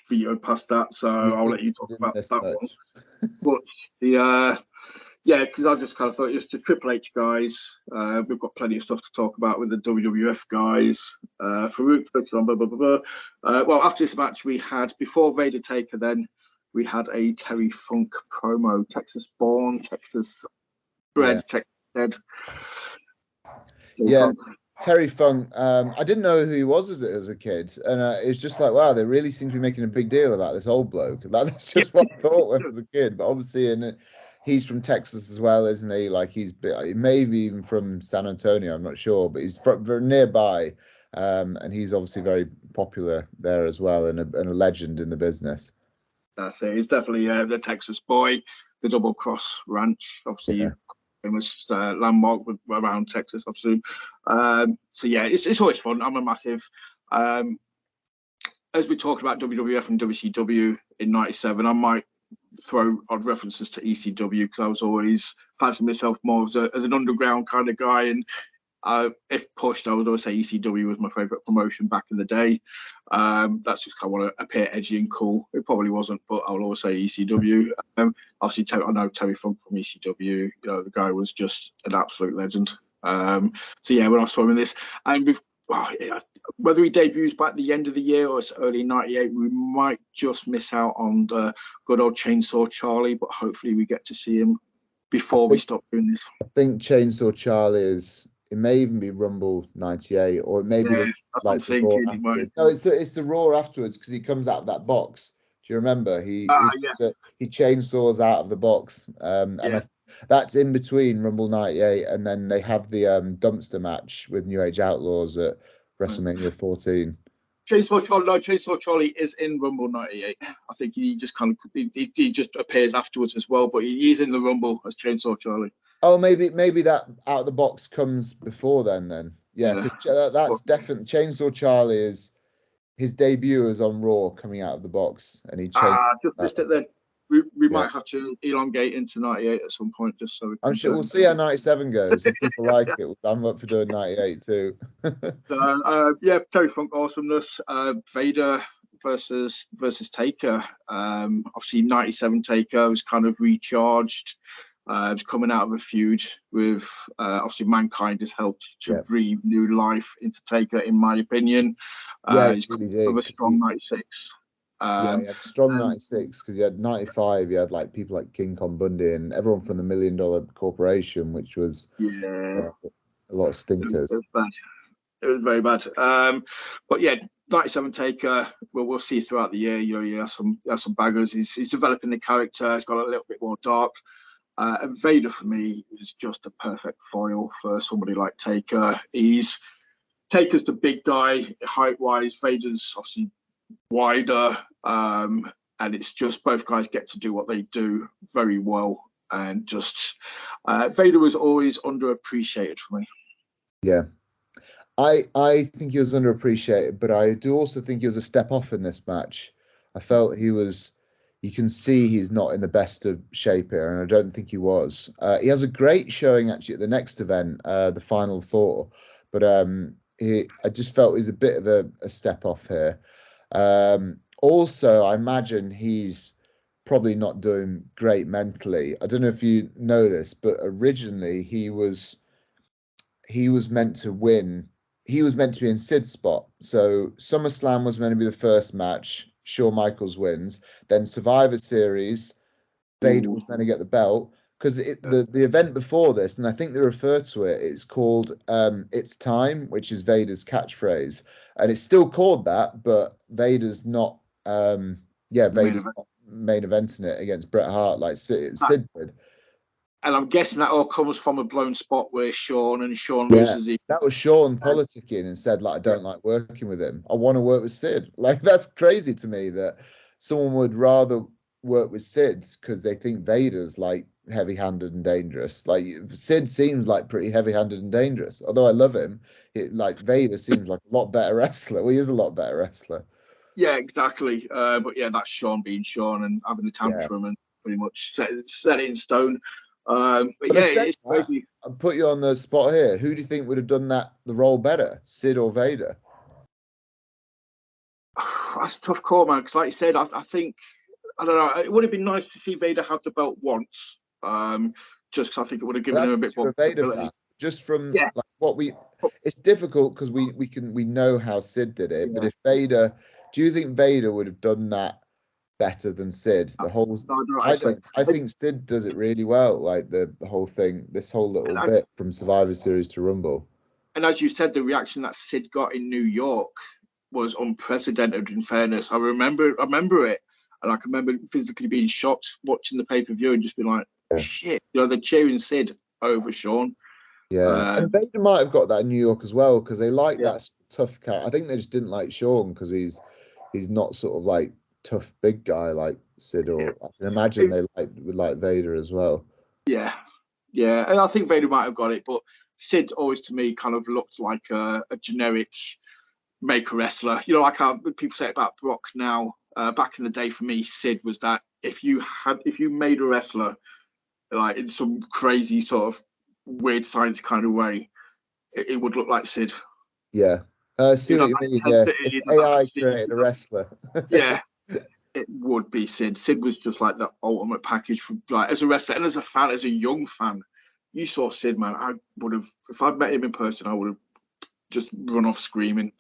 vetoed past that, so I'll let you talk about that one. But because I just kind of thought it was the Triple H guys. We've got plenty of stuff to talk about with the WWF guys. Farooq, blah, blah, blah, blah, blah. Well, after this match, we had, before Vader Taker, then we had a Terry Funk promo. Texas born, Texas bred, Texas dead. Terry Funk. I didn't know who he was as a kid, and it's just like, wow, they really seem to be making a big deal about this old bloke. That's just what I thought when I was a kid. But obviously, he's from Texas as well, isn't he? Like maybe even from San Antonio. I'm not sure, but he's from very nearby, and he's obviously very popular there as well, and a legend in the business. That's it. He's definitely the Texas boy, the Double Cross Ranch, obviously famous landmark around Texas, obviously. So yeah, it's always fun. I'm a massive. As we talked about WWF and WCW in '97, I might throw odd references to ECW because I was always fancying myself more as an underground kind of guy, and if pushed, I would always say ECW was my favourite promotion back in the day. That's just kind of want to appear edgy and cool. It probably wasn't, but I will always say ECW. Obviously, I know Terry Funk from ECW. You know, the guy was just an absolute legend. So yeah, when I saw him in this, and whether he debuts back at the end of the year or it's early '98, we might just miss out on the good old Chainsaw Charlie. But hopefully, we get to see him before we stop doing this. I think Chainsaw Charlie is. It may even be Rumble '98, or it may be the Raw afterwards. No, it's the Raw afterwards because he comes out of that box. Do you remember? He chainsaws out of the box, and that's in between Rumble '98, and then they have the dumpster match with New Age Outlaws at WrestleMania 14. Chainsaw Charlie is in Rumble '98. I think he just kind of he just appears afterwards as well, but he's in the Rumble as Chainsaw Charlie. Oh, maybe that out of the box comes before then. Yeah, because that's definitely Chainsaw Charlie is his debut is on Raw coming out of the box, and he changed. Just missed it then. We might have to elongate into '98 at some point, just so I'm sure we'll see how '97 goes. If people like it, I'm up for doing '98 too. Terry Funk awesomeness. Vader versus Taker. Obviously '97 Taker was kind of recharged. It's coming out of a feud with obviously Mankind has helped to breathe new life into Taker, in my opinion. He's really of a strong '96. He had strong '96 because he had '95. He had like people like King Kong Bundy and everyone from the $1 Million Corporation, which was a lot of stinkers. It was bad. It was very bad. But yeah, '97 Taker. We'll see throughout the year. You know, he has some baggers. He's developing the character. He's got a little bit more dark. And Vader for me is just a perfect foil for somebody like Taker. Taker's the big guy height wise. Vader's obviously wider, and it's just both guys get to do what they do very well. And just Vader was always underappreciated for me. Yeah, I think he was underappreciated, but I do also think he was a step off in this match. I felt he was. You can see he's not in the best of shape here, and I don't think he was. He has a great showing actually at the next event, the Final Four, but I just felt he's a bit of a step off here. Also, I imagine he's probably not doing great mentally. I don't know if you know this, but originally he was meant to win. He was meant to be in Sid's spot. So SummerSlam was meant to be the first match. Shawn Michaels wins. Then Survivor Series, Vader was meant to get the belt because the event before this, and I think they refer to it, it's called "It's Time," which is Vader's catchphrase, and it's still called that, but Vader's not. Vader's not main eventing it against Bret Hart like Sid did. And I'm guessing that all comes from a blown spot where Shawn loses. That was Shawn politicking and said, like, I don't like working with him. I want to work with Sid. Like, that's crazy to me that someone would rather work with Sid because they think Vader's like heavy-handed and dangerous. Like, Sid seems like pretty heavy-handed and dangerous. Although I love him, Vader seems like a lot better wrestler. Well, he is a lot better wrestler. Yeah, exactly. But yeah, that's Shawn being Shawn and having a tantrum and pretty much set it in stone. But yeah, it's crazy. I'll put you on the spot here. Who do you think would have done the role better, Sid or Vader? That's a tough call, man. Because like you said, I think I don't know. It would have been nice to see Vader have the belt once, just because I think it would have given him a bit more. Vader fan. Just from like what it's difficult because we know how Sid did it, but if Vader, do you think Vader would have done that better than Sid? I think Sid does it really well, like the whole thing, this whole little bit from Survivor Series to Rumble. And as you said, the reaction that Sid got in New York was unprecedented. In fairness, I remember it, and I can remember physically being shocked watching the pay-per-view and just being like, shit. You know, they're cheering Sid over Shawn. Yeah, and Vader might have got that in New York as well because they like Yeah. that tough character. I think they just didn't like Shawn because he's not sort of like tough big guy like Sid, or I can imagine they would like Vader as well. Yeah, yeah, and I think Vader might have got it, but Sid always to me kind of looked like a generic maker wrestler. You know, like how people say about Brock now. Back in the day, for me, Sid was that if you made a wrestler like in some crazy sort of weird science kind of way, it would look like Sid. Yeah, see what you mean. Yeah, if AI created a wrestler. Yeah, it would be Sid. Sid was just like the ultimate package for like as a wrestler and as a fan, as a young fan. You saw Sid, man. I would have, if I'd met him in person, I would have just run off screaming.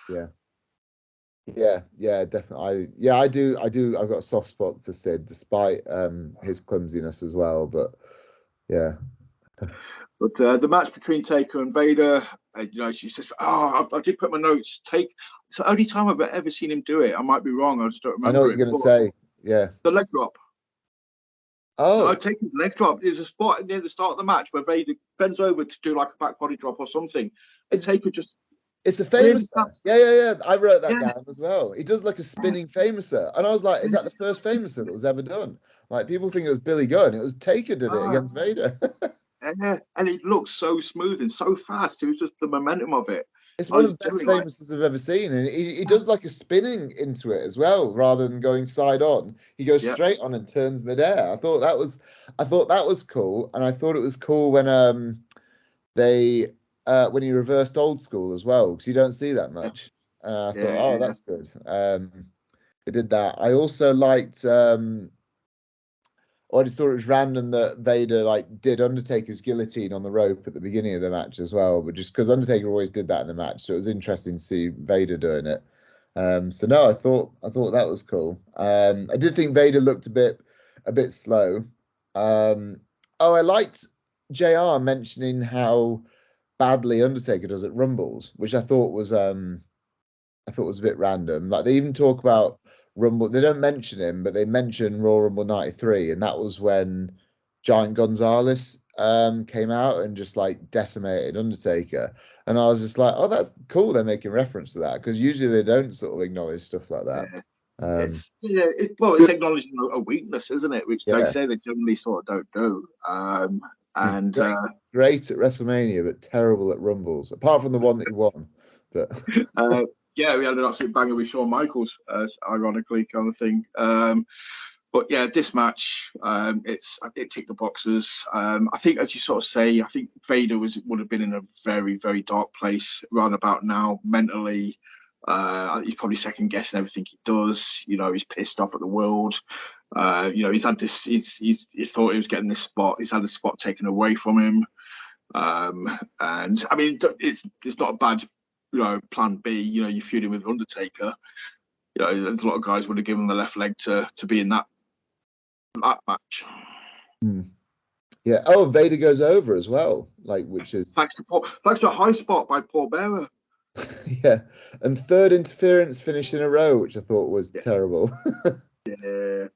Yeah. Yeah, definitely. I do. I've got a soft spot for Sid, despite his clumsiness as well. But yeah. But the match between Taker and Vader, you know, she says, "Oh, I did put my notes. It's the only time I've ever seen him do it. I might be wrong. I just don't I know remember what you're going to say. Yeah. The leg drop. Oh, Taker's leg drop. There's a spot near the start of the match where Vader bends over to do like a back body drop or something, and Taker just. It's a famous. Yeah. I wrote that down as well. He does like a spinning famouser, and I was like, "Is that the first famouser that was ever done?" Like people think it was Billy Gunn. It was Taker did it against Vader. Yeah, and it looks so smooth and so fast. It was just the momentum of it. It's one of the best famousers I've ever seen, and he does like a spinning into it as well, rather than going side on. He goes straight on and turns midair. I thought that was cool, and I thought it was cool when when he reversed old school as well, because you don't see that much. I thought, oh, that's good. They did that. I also liked. I just thought it was random that Vader like did Undertaker's guillotine on the rope at the beginning of the match as well, but just because Undertaker always did that in the match, so it was interesting to see Vader doing it. So no, I thought that was cool. I did think Vader looked a bit slow. I liked JR mentioning how badly Undertaker does at Rumbles, which I thought was a bit random. Like they even talk about Rumble. They don't mention him, but they mention Royal Rumble '93, and that was when Giant Gonzalez came out and just like decimated Undertaker. And I was just like, oh, that's cool. They're making reference to that because usually they don't sort of acknowledge stuff like that. It's acknowledging a weakness, isn't it? Which they say they generally sort of don't do. Great at WrestleMania, but terrible at Rumbles, apart from the one that he won. But we had an absolute banger with Shawn Michaels, ironically, kind of thing. But yeah, this match, it ticked the boxes. I think, as you sort of say, I think Vader would have been in a very, very dark place around about now mentally. He's probably second guessing everything he does. You know, he's pissed off at the world. You know, he's had this. He thought he was getting this spot. He's had a spot taken away from him. And I mean, it's not a bad, you know, plan B. You know, you're feuding with Undertaker. You know, there's a lot of guys would have given the left leg to be in that match. Yeah. Oh, Vader goes over as well, like which is thanks to a high spot by Paul Bearer. Yeah, and third interference finish in a row, which I thought was terrible. It's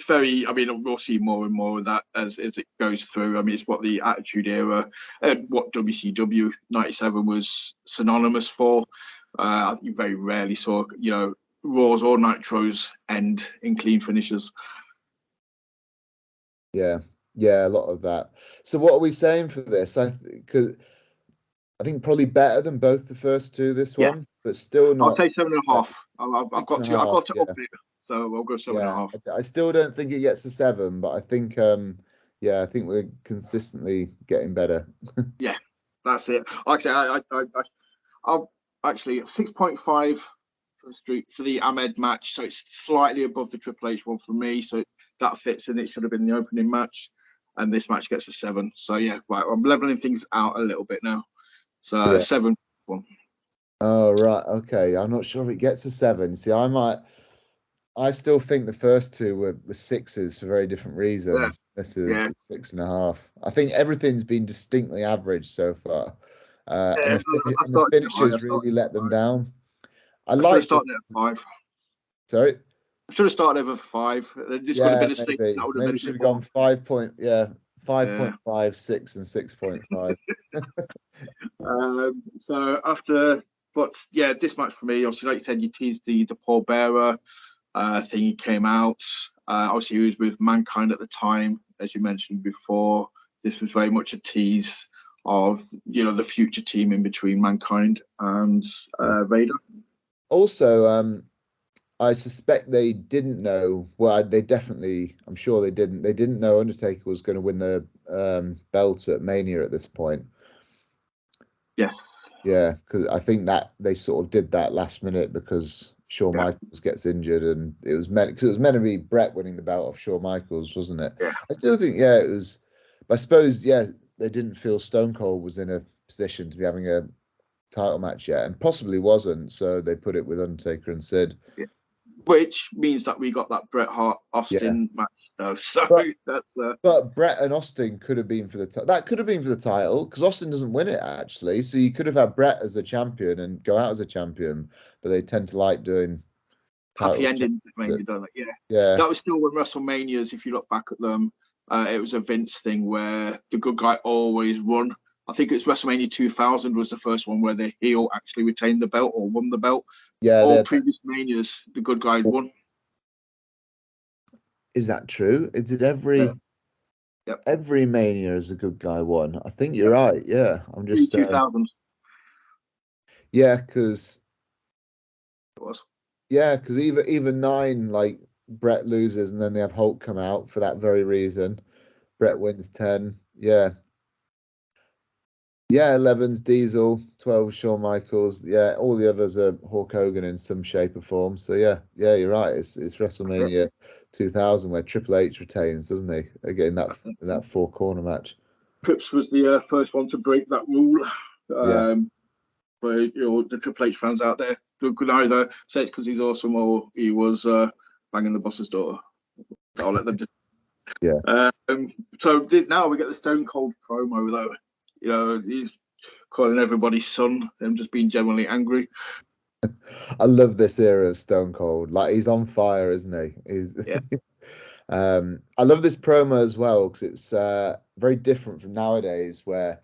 very. I mean, we'll see more and more of that as it goes through. I mean, it's what the Attitude Era and what WCW '97 was synonymous for. I think you very rarely saw, you know, Raws or Nitros end in clean finishes. Yeah, a lot of that. So, what are we saying for this? I think probably better than both the first two. This one, but still not. I'll say 7.5. I've got to up it, so I'll go 7.5. I still don't think it gets to 7, but I think I think we're consistently getting better. Yeah, that's it. Actually, I'll actually 6.5 for the Ahmed match, so it's slightly above the Triple H one for me. So that fits in. It should have been the opening match, and this match gets a 7. So yeah, right. I'm leveling things out a little bit now. So 7. Oh right, okay. I'm not sure if it gets a 7. See, I still think the first two were 6s for very different reasons. This is 6.5. I think everything's been distinctly average so far, and the finishes really let them down. I like starting at 5. Sorry. I should have started over 5. This could have been a sneak. Maybe should have gone 5.5, 6, and 6.5. So after, but yeah, this match for me, obviously, like you said, you teased the Paul Bearer thing. He came out. Obviously, he was with Mankind at the time, as you mentioned before. This was very much a tease of the future team in between Mankind and Vader. Also, I suspect they didn't know. Well, they definitely. I'm sure they didn't. They didn't know Undertaker was going to win the belt at Mania at this point. Yeah. Yeah, because I think that they sort of did that last minute because Shawn Michaels gets injured, and it was meant to be Bret winning the belt off Shawn Michaels, wasn't it? Yeah. I still think it was. I suppose they didn't feel Stone Cold was in a position to be having a title match yet, and possibly wasn't, so they put it with Undertaker and Sid. Yeah. Which means that we got that Bret Hart Austin match. So but Bret and Austin could have been for the title. That could have been for the title because Austin doesn't win it actually. So you could have had Bret as a champion and go out as a champion, but they tend to like doing happy ending. Yeah. That was still when WrestleManias. If you look back at them, it was a Vince thing where the good guy always won. I think it's WrestleMania 2000 was the first one where the heel actually retained the belt or won the belt. Yeah, all previous Manias, the good guy won. Is that true? Is it every Mania as a good guy won? I think you're right. Yeah, I'm just 2000. Yeah, because it was. Yeah, because even 9, like Bret loses and then they have Hulk come out for that very reason. Bret wins 10. Yeah. Yeah, 11's Diesel, 12 Shawn Michaels. Yeah, all the others are Hulk Hogan in some shape or form. So yeah, you're right. It's WrestleMania 2000 where Triple H retains, doesn't he? Again, that 4-corner match. Trips was the first one to break that rule. Where the Triple H fans out there could either say it's because he's awesome or he was banging the boss's daughter. I'll let them just. Yeah. So now we get the Stone Cold promo though. He's calling everybody son and just being generally angry. I love this era of Stone Cold. Like he's on fire, isn't he? I love this promo as well because it's very different from nowadays where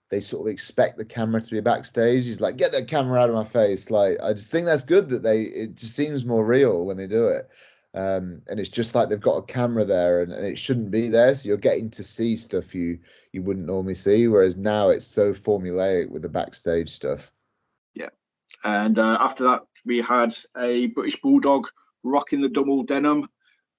they sort of expect the camera to be backstage. He's like, get that camera out of my face. Like, I just think that's good that it just seems more real when they do it. And it's just like they've got a camera there and it shouldn't be there. So you're getting to see stuff you wouldn't normally see. Whereas now it's so formulaic with the backstage stuff. Yeah. And after that, we had a British Bulldog rocking the double denim,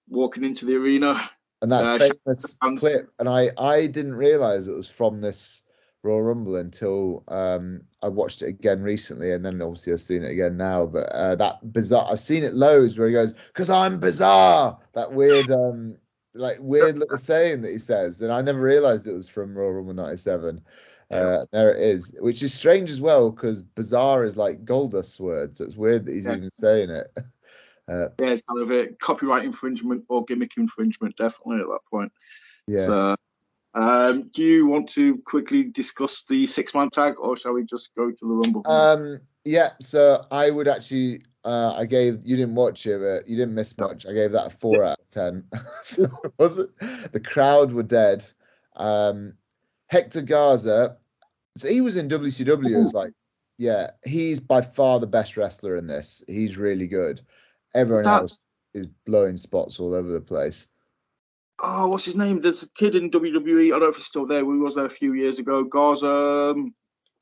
walking into the arena. And that famous clip. And I didn't realize it was from this Royal Rumble until I watched it again recently, and then obviously I've seen it again now. But that bizarre, I've seen it loads where he goes, "'Cause I'm bizarre." That weird, weird little saying that he says, and I never realized it was from Royal Rumble '97. There it is, which is strange as well because bizarre is like Goldust's word, so it's weird that he's even saying it. It's kind of a copyright infringement or gimmick infringement, definitely at that point. Yeah. So, do you want to quickly discuss the 6-man tag, or shall we just go to the Rumble? Yeah. So I would actually, you didn't watch it, but you didn't miss much. I gave that a 4 out of 10. So was it? The crowd were dead. Hector Garza. So he was in WCW. It's like, he's by far the best wrestler in this. He's really good. Everyone else is blowing spots all over the place. Oh, what's his name? There's a kid in WWE. I don't know if he's still there. We was there a few years ago. Garza,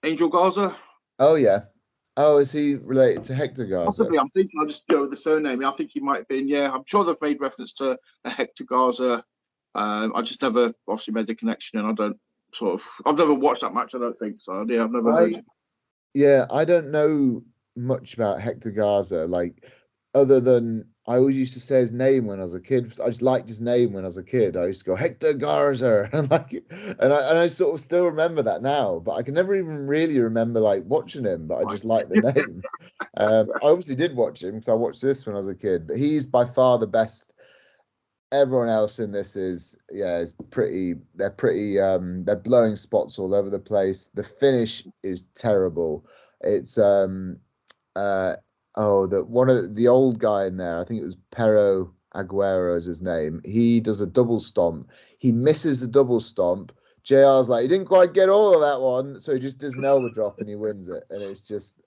Angel Garza. Oh yeah. Oh, is he related to Hector Garza? Possibly. I'm thinking. I'll just go with the surname. I think he might have been. Yeah, I'm sure they've made reference to a Hector Garza. I just never obviously made the connection, and I've never watched that match. I don't think so. Yeah, I've never heard. Yeah, I don't know much about Hector Garza. Like, other than I always used to say his name when I was a kid. I just liked his name when I was a kid. I used to go Hector Garza, and I sort of still remember that now. But I can never even really remember like watching him. But I just like the name. I obviously did watch him because I watched this when I was a kid. But he's by far the best. Everyone else in this is pretty. They're blowing spots all over the place. The finish is terrible. It's Oh, that one of the old guy in there, I think it was Pero Aguero is his name. He does a double stomp. He misses the double stomp. JR's like, he didn't quite get all of that one, so he just does an elbow drop and he wins it. And it's just,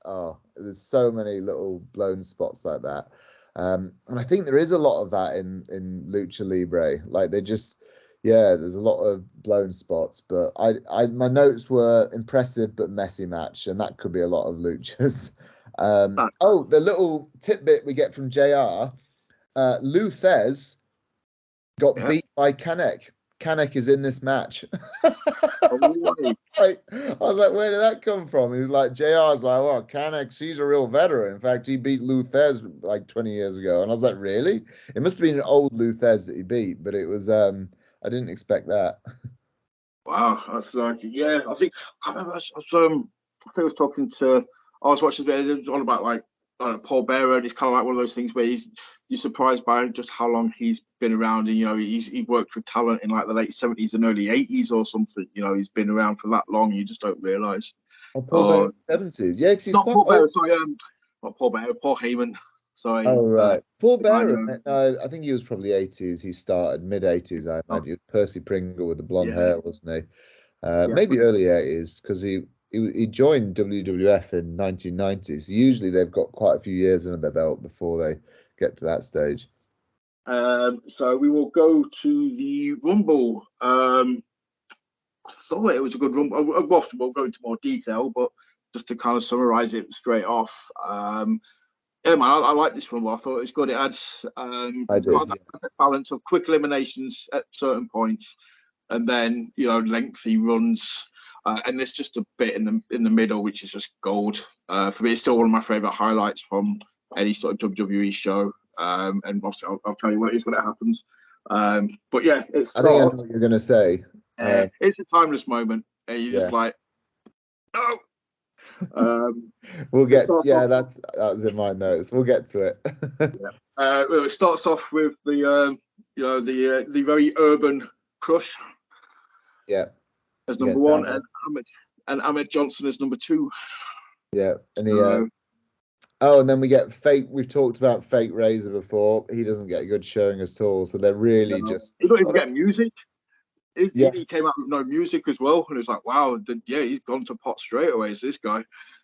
there's so many little blown spots like that. And I think there is a lot of that in Lucha Libre. Like they just, yeah, there's a lot of blown spots. But my notes were impressive but messy match, and that could be a lot of luchas. The little tidbit we get from JR, Lou Thez got beat by Kanek. Kanek is in this match. I was like, where did that come from? He's like, JR's like, well, Kanek, he's a real veteran. In fact, he beat Lou Thez like 20 years ago. And I was like, really? It must have been an old Lou Thez that he beat, but it was, I didn't expect that. Wow, that's like, yeah, I think I remember I was talking to, I was watching it was all about like Paul Bearer, and it's kind of like one of those things where you're surprised by just how long he's been around, and he worked with talent in like the late 70s and early 80s or something. He's been around for that long, you just don't realise. Oh, Paul Bearer 70s, yeah, because he's not quite Paul Bearer, old. sorry, not Paul Bearer, Paul Heyman. Sorry. Oh right, Paul Bearer. I think he was probably 80s. He started mid 80s. I imagine. He was Percy Pringle with the blonde hair, wasn't he? Maybe early 80s because he joined WWF in 1990s. So usually they've got quite a few years under their belt before they get to that stage. So we will go to the Rumble. I thought it was a good Rumble. We'll go into more detail, but just to kind of summarize it straight off. Yeah, man, I like this Rumble. I thought it was good. It adds got that balance of quick eliminations at certain points, and then lengthy runs. And there's just a bit in the middle, which is just gold. For me, it's still one of my favorite highlights from any sort of WWE show. And obviously, I'll tell you what it is when it happens. But yeah, I think I know what you're going to say. It's a timeless moment. And you're just like, no. We'll get that was in my notes. We'll get to it. It starts off with the the very urban Crush. Yeah. As number one, and Ahmed Johnson as number two. Yeah, and and then we get Fake. We've talked about Fake Razor before. He doesn't get a good showing at all, so they're really just. He don't even get music. He came out with no music as well, and it's like, wow, he's gone to pot straight away. Is this guy?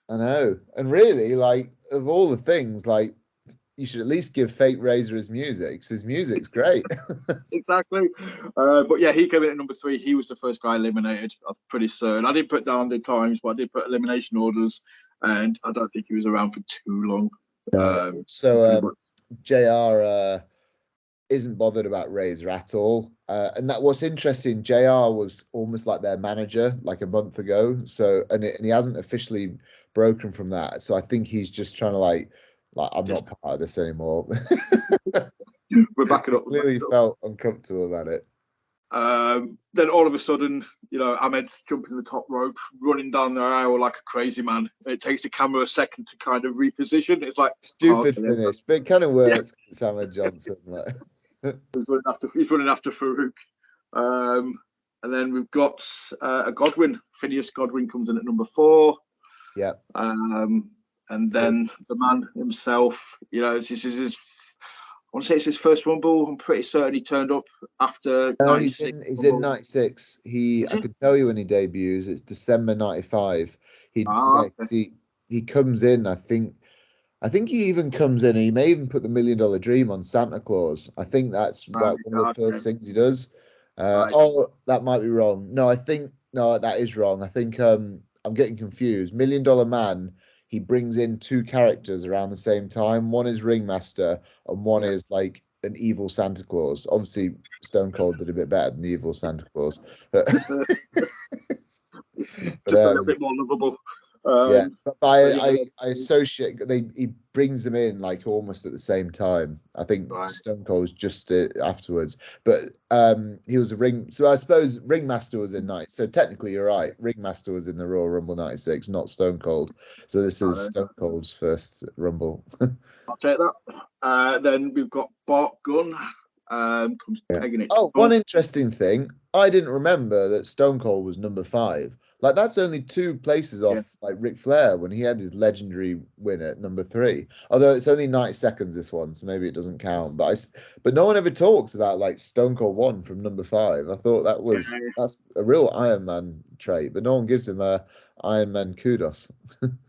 I know, and really, like of all the things, like you should at least give Fake Razor his music because his music's great. Exactly. But yeah, he came in at number 3. He was the first guy eliminated. I'm pretty certain. I didn't put down the times, but I did put elimination orders, and I don't think he was around for too long. JR isn't bothered about Razor at all. And that what's interesting, JR was almost like their manager like a month ago. So and he hasn't officially broken from that. So I think he's just trying to like I'm not part of this anymore. We're backing up. Clearly felt uncomfortable about it. Then all of a sudden, Ahmed's jumping the top rope, running down the aisle like a crazy man. It takes the camera a second to kind of reposition. It's like stupid finish, but it kind of works. It's Ahmed Johnson. Like. He's running after Farooq. And then we've got a Godwin. Phineas Godwin comes in at number 4. Yeah. And then the man himself, this is his. I want to say it's his first Rumble. I'm pretty certain he turned up after 96. He's in 96. I could tell you when he debuts. It's December 95. He comes in. I think he even comes in. He may even put the $1 Million Dream on Santa Claus. I think that's like one of the first things he does. Oh, that might be wrong. No, that is wrong. I think I'm getting confused. $1 Million Man. He brings in 2 characters around the same time. One is Ringmaster, and one is like an evil Santa Claus. Obviously, Stone Cold did a bit better than the evil Santa Claus. Just a little bit more lovable. I associate. He brings them in like almost at the same time. I think Stone Cold's just afterwards, but he was a ring. So I suppose Ringmaster was in night. So technically, you're right. Ringmaster was in the Royal Rumble '96, not Stone Cold. So this is Stone Cold's first Rumble. I'll take that. Then we've got Bart Gunn. Comes pegging it. One interesting thing. I didn't remember that Stone Cold was number 5. Like that's only 2 places off Yeah. like Ric Flair when he had his legendary win at number 3. Although it's only 90 seconds this one, so maybe it doesn't count. But no one ever talks about like Stone Cold 1 from number 5. I thought that's a real Iron Man trait, but no one gives him a Iron Man kudos.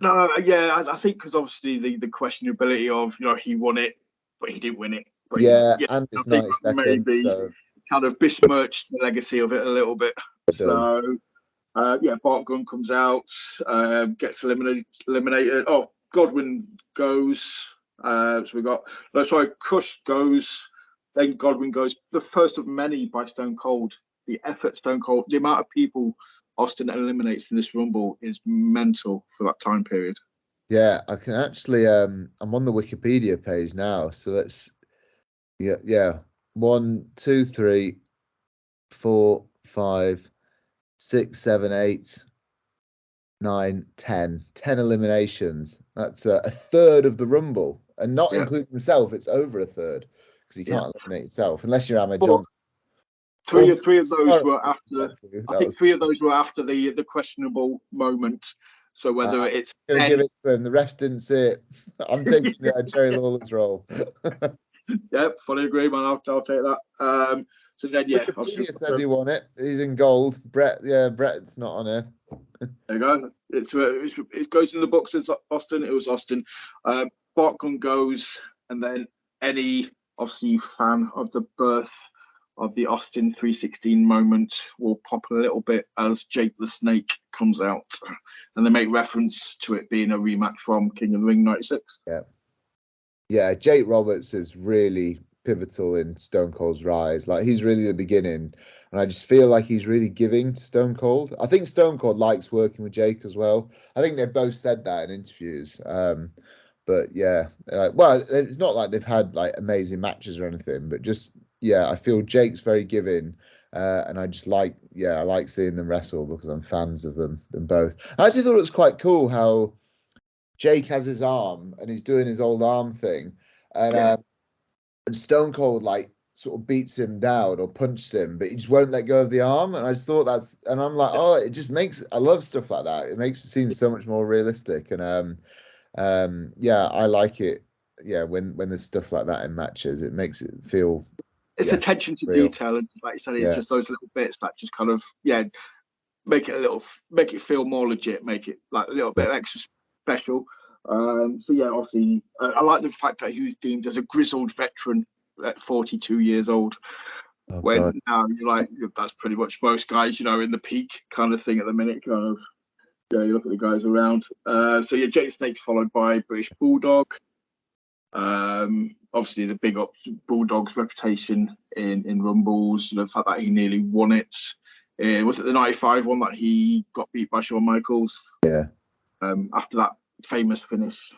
No, yeah, I think because obviously the questionability of he won it, but he didn't win it. But Yeah, yeah, and I it's think 90 seconds, maybe so kind of besmirched the legacy of it a little bit. it does. So yeah, Bart Gunn comes out, gets eliminated. Oh, Godwin goes. So we got Crush goes, then Godwin goes. The first of many by Stone Cold. The effort Stone Cold, the amount of people Austin eliminates in this Rumble is mental for that time period. Yeah, I can actually I'm on the Wikipedia page now, so let's yeah. 1, 2, 3, 4, 5, 6, 7, 8, 9, 10. 10 eliminations. That's a third of the Rumble, and not Yeah, including himself. It's over a third because you can't eliminate yourself unless you're Ahmed but Johnson. three of those were after. I That think was 3 of those were after the questionable moment. So whether it's gonna give it to him. The refs didn't see it. I'm taking Jerry Lawler's role. yeah, fully agree, man. I'll take that. So then, yeah, Wikipedia says he won it. He's in gold. Bret's not on here. There you go. It goes in the books as Austin. It was Austin. Bart Gunn goes, and then any obviously fan of the birth of the Austin 316 moment will pop a little bit as Jake the Snake comes out, and they make reference to it being a rematch from King of the Ring '96. Yeah. Jake Roberts is really pivotal in Stone Cold's rise. Like he's really the beginning, and I just feel like he's really giving to Stone Cold. I think Stone Cold likes working with Jake as well. I think they've both said that in interviews. But yeah, well, it's not like they've had like amazing matches or anything, but just yeah, I feel Jake's very giving. And I just I like seeing them wrestle because I'm fans of them both. I actually thought it was quite cool how Jake has his arm and he's doing his old arm thing, and Stone Cold like sort of beats him down or punches him, but he just won't let go of the arm. And I just thought and I'm like, oh, it just makes, I love stuff like that. It makes it seem so much more realistic. And yeah, I like it. Yeah, when there's stuff like that in matches, it makes it feel. It's attention to real. detail, and like you said, it's just those little bits that just kind of make it feel more legit, make it like a little bit extra special. So yeah, obviously, I like the fact that he was deemed as a grizzled veteran at 42 years old. Oh, when God. now you're like, that's pretty much most guys, in the peak kind of thing at the minute, kind of. Yeah, you look at the guys around. So yeah, Jake Snake's followed by British Bulldog. Obviously, the big up Bulldog's reputation in Rumbles, the fact that he nearly won it. Was it the '95 one that he got beat by Shawn Michaels? Yeah. After that famous finish.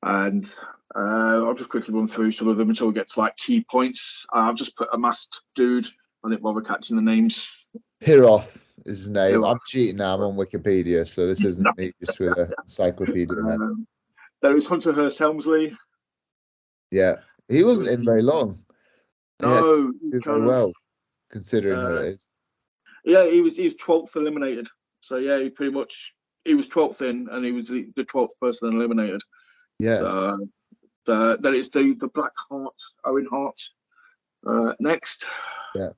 And I'll just quickly run through some of them until we get to like key points. I've just put a masked dude. I didn't bother catching the names. Piroth is his name. Piroth. I'm cheating now. I'm on Wikipedia, so this isn't me just with an encyclopedia. There was Hunter Hearst Helmsley. Yeah, he wasn't in very long. No, he did very well considering who it is. Yeah, he was 12th eliminated. So yeah, he was 12th in, and he was the 12th person eliminated. Yeah. So then it's the Black Heart, Owen Hart. Next. Yeah.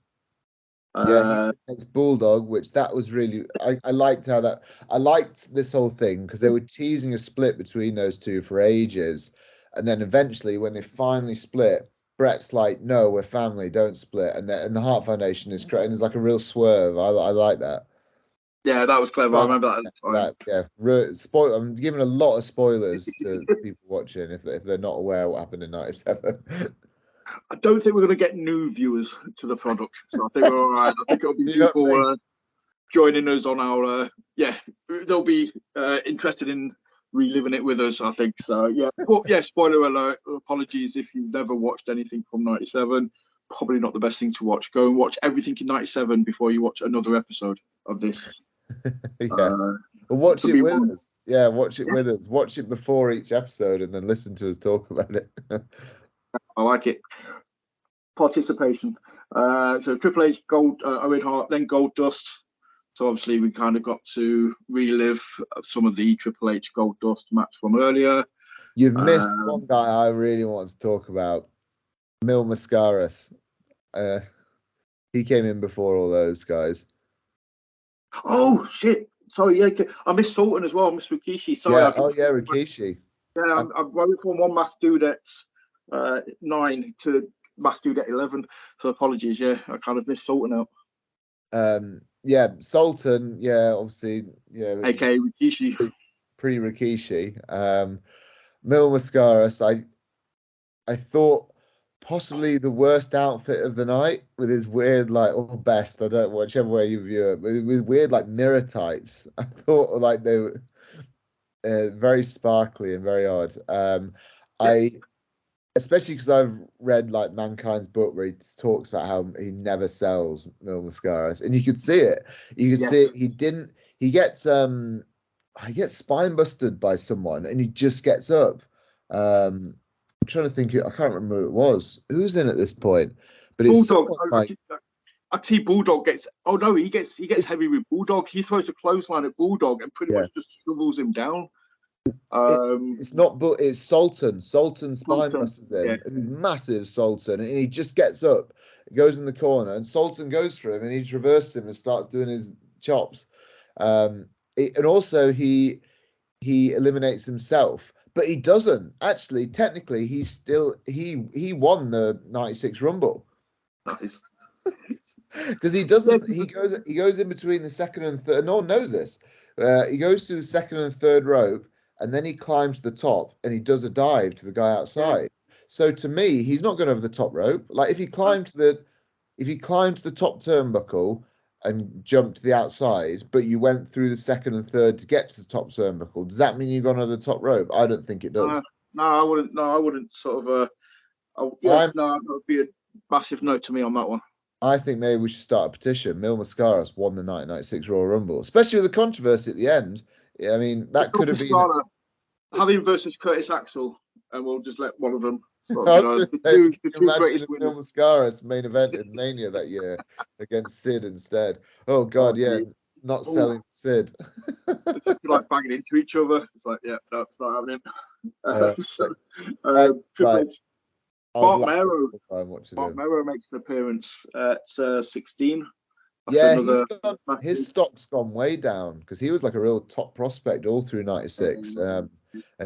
Next Bulldog, which that was really I liked I liked this whole thing because they were teasing a split between those two for ages, and then eventually when they finally split, Bret's like, "No, we're family, don't split," and the Heart Foundation is creating is like a real swerve. I like that. Yeah, that was clever. I remember that. Spoil. I'm giving a lot of spoilers to people watching if they're not aware what happened in '97. I don't think we're going to get new viewers to the product, so I think we're all right. I think it'll be people joining us on our. They'll be interested in reliving it with us, I think. So yeah, but yeah, spoiler alert. Apologies if you've never watched anything from '97. Probably not the best thing to watch. Go and watch everything in '97 before you watch another episode of this. But watch it with us. Yeah, watch it with us. Watch it before each episode and then listen to us talk about it. I like it. Participation. So Triple H, Owen Hart, then Goldust. So obviously we kind of got to relive some of the Triple H Goldust match from earlier. You've missed one guy I really want to talk about, Mil Mascaras. He came in before all those guys. Oh shit! Sorry, yeah, I missed Sultan as well. I missed Rikishi. Sorry, Yeah. Oh yeah, Rikishi. Yeah, I'm running from one Mass Dudette 9 to Mass Dudette 11. So apologies. Yeah, I kind of missed Sultan out. Yeah, Sultan. Yeah, obviously. Yeah, AKA Rikishi. Pre-Rikishi. Mil Mascaras. I thought possibly the worst outfit of the night with his weird, like, or best, I don't, whichever way you view it, with weird, like, mirror tights. I thought, like, they were very sparkly and very odd. Especially because I've read, like, Mankind's book where he talks about how he never sells Mil Mascaras, and you could see it. You could see it. He gets spine busted by someone, and he just gets up. I'm trying to think. I can't remember who it was. Who's in at this point? But it's Bulldog. like, I see Bulldog gets. Oh no, he gets heavy with Bulldog. He throws a clothesline at Bulldog and pretty much just shovels him down. It's not, but it's Sultan. Sultan spine busters in, massive Sultan, and he just gets up, goes in the corner, and Sultan goes for him, and he just reverses him and starts doing his chops. And also he eliminates himself, but he doesn't actually. Technically, he won the '96 Rumble. Nice. Because he doesn't. He goes in between the second and third. No one knows this. He goes to the second and third rope, and then he climbs to the top, and he does a dive to the guy outside. So to me, he's not going over the top rope. Like if he climbed to the top turnbuckle and jumped to the outside, but you went through the second and third to get to the top turnbuckle, does that mean you've gone over the top rope? I don't think it does. No, I wouldn't. No, I wouldn't. Sort of. That would be a massive note to me on that one. I think maybe we should start a petition. Mil Mascaras won the 1996 Royal Rumble, especially with the controversy at the end. I mean, that could have been have him versus Curtis Axel, and we'll just let one of them. Sort I of, was going to say, imagine Mil Mascaras main event in Mania that year against Sid instead. Oh God, not selling Sid. Like banging into each other. It's like, yeah, that's not happening. Triple H. Mark Mero makes an appearance at 16. Yeah, his stock's gone way down because he was like a real top prospect all through '96, and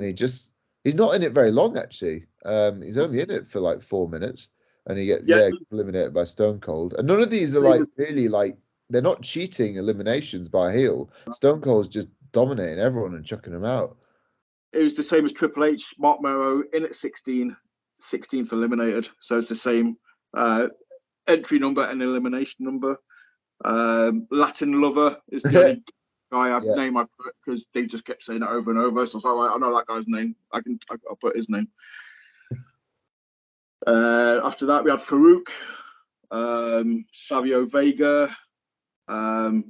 he's not in it very long actually. He's only in it for like 4 minutes, and he gets eliminated by Stone Cold. And none of these are like really like they're not cheating eliminations by heel. Stone Cold's just dominating everyone and chucking them out. It was the same as Triple H. Mark Mero in at 16. 16th eliminated, so it's the same entry number and elimination number. Latin Lover is the only name I put because they just kept saying it over and over. So I was like, I know that guy's name. I'll put his name. After that, we had Farooq, Savio Vega. I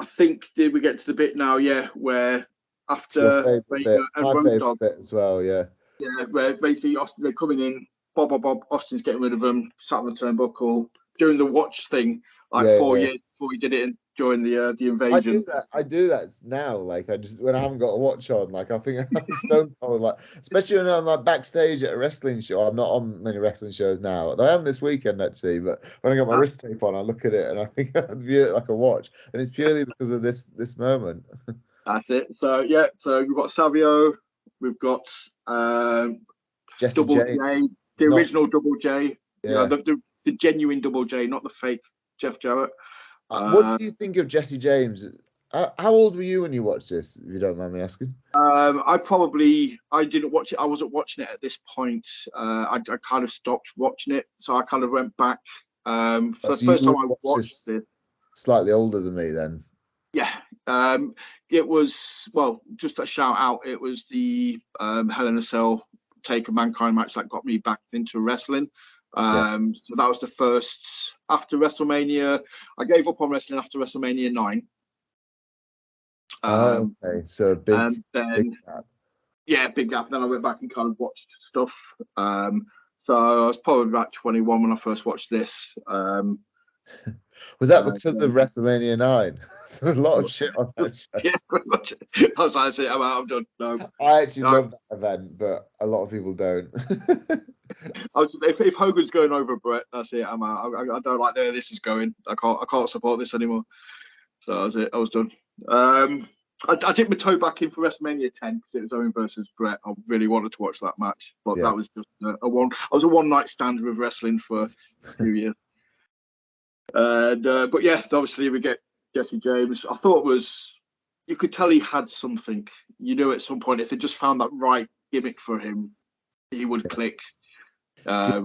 think did we get to the bit now? Yeah, where after Vega and Road Dogg bit as well. Yeah. Yeah, where basically Austin, they're coming in, Bob, Austin's getting rid of them, sat on the turnbuckle, doing the watch thing, like 4 years before he did it during the invasion. I do that now. Like when I haven't got a watch on, like I think Stone Cold, like especially when I'm like backstage at a wrestling show. I'm not on many wrestling shows now. I am this weekend actually, but when I got my wrist tape on, I look at it and I think I view it like a watch, and it's purely because of this moment. That's it. So yeah, so we've got Savio. We've got Jesse Double James. J, the original Double J. Yeah. The genuine Double J, not the fake Jeff Jarrett. What do you think of Jesse James? How old were you when you watched this, if you don't mind me asking? I didn't watch it. I wasn't watching it at this point. I kind of stopped watching it. So I kind of went back. For the first time I watched it. Slightly older than me then. Yeah. It was, well, just a shout out. It was the Hell in a Cell Taker Mankind match that got me back into wrestling. So that was the first after WrestleMania. I gave up on wrestling after WrestleMania 9. Okay, so big gap. Yeah, big gap. Then I went back and kind of watched stuff. So I was probably about 21 when I first watched this. Was that because of WrestleMania 9? There's a lot of shit on that show. Yeah, pretty much. I was like, I'm done. No. I actually love that event, but a lot of people don't. If Hogan's going over Bret, that's it. I'm out. I don't like where this is going. I can't support this anymore. So that was it. I was done. I dipped my toe back in for WrestleMania 10 because it was Owen versus Bret. I really wanted to watch that match, but that was just a one. I was a one-night stand with wrestling for a few years. But yeah, obviously we get Jesse James. I thought you could tell he had something. You knew at some point if they just found that right gimmick for him, he would click. I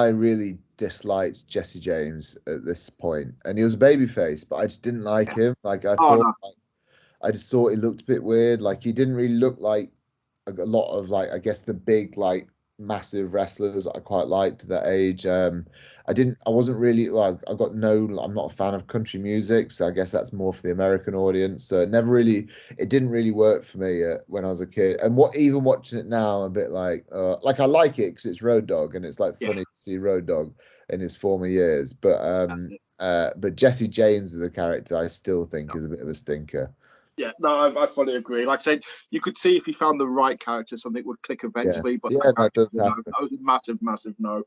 really disliked Jesse James at this point, and he was a babyface, but I just didn't like him. Like I just thought he looked a bit weird. Like he didn't really look like a lot of like I guess the big like massive wrestlers I quite liked at that age. I wasn't really like I'm not a fan of country music, so I guess that's more for the American audience. So it didn't really work for me when I was a kid. And even watching it now, I'm a bit like I like it because it's Road Dogg and it's like funny to see Road Dogg in his former years. But Jesse James as a character, I still think is a bit of a stinker. Yeah, no, I fully agree. Like I said, you could see if he found the right character, something would click eventually. But that does happen. That was a massive, massive no.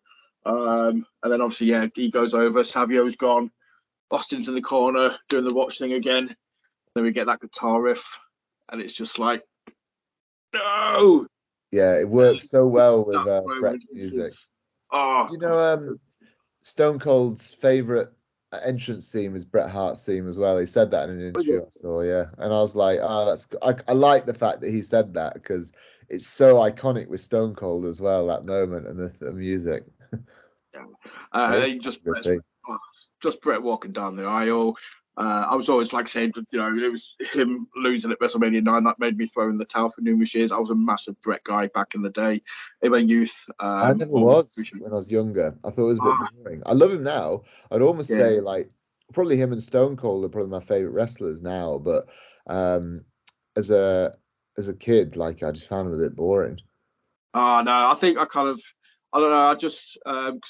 And then obviously, he goes over. Savio's gone. Austin's in the corner doing the watch thing again. Then we get that guitar riff, and it's just like, no. Yeah, it works so well with Bret's music. Oh, do you know Stone Cold's favorite entrance theme is Bret Hart's theme as well? He said that in an interview I saw, and I was like, I like the fact that he said that because it's so iconic with Stone Cold as well, that moment and the music. Just Bret walking down the aisle. I was always like saying, it was him losing at WrestleMania 9 that made me throw in the towel for numerous years. I was a massive Bret guy back in the day, in my youth. I never was when I was younger. I thought it was a bit boring. I love him now. I'd almost say like probably him and Stone Cold are probably my favorite wrestlers now. But as a kid, like I just found him a bit boring. Oh no, I think I don't know. I just like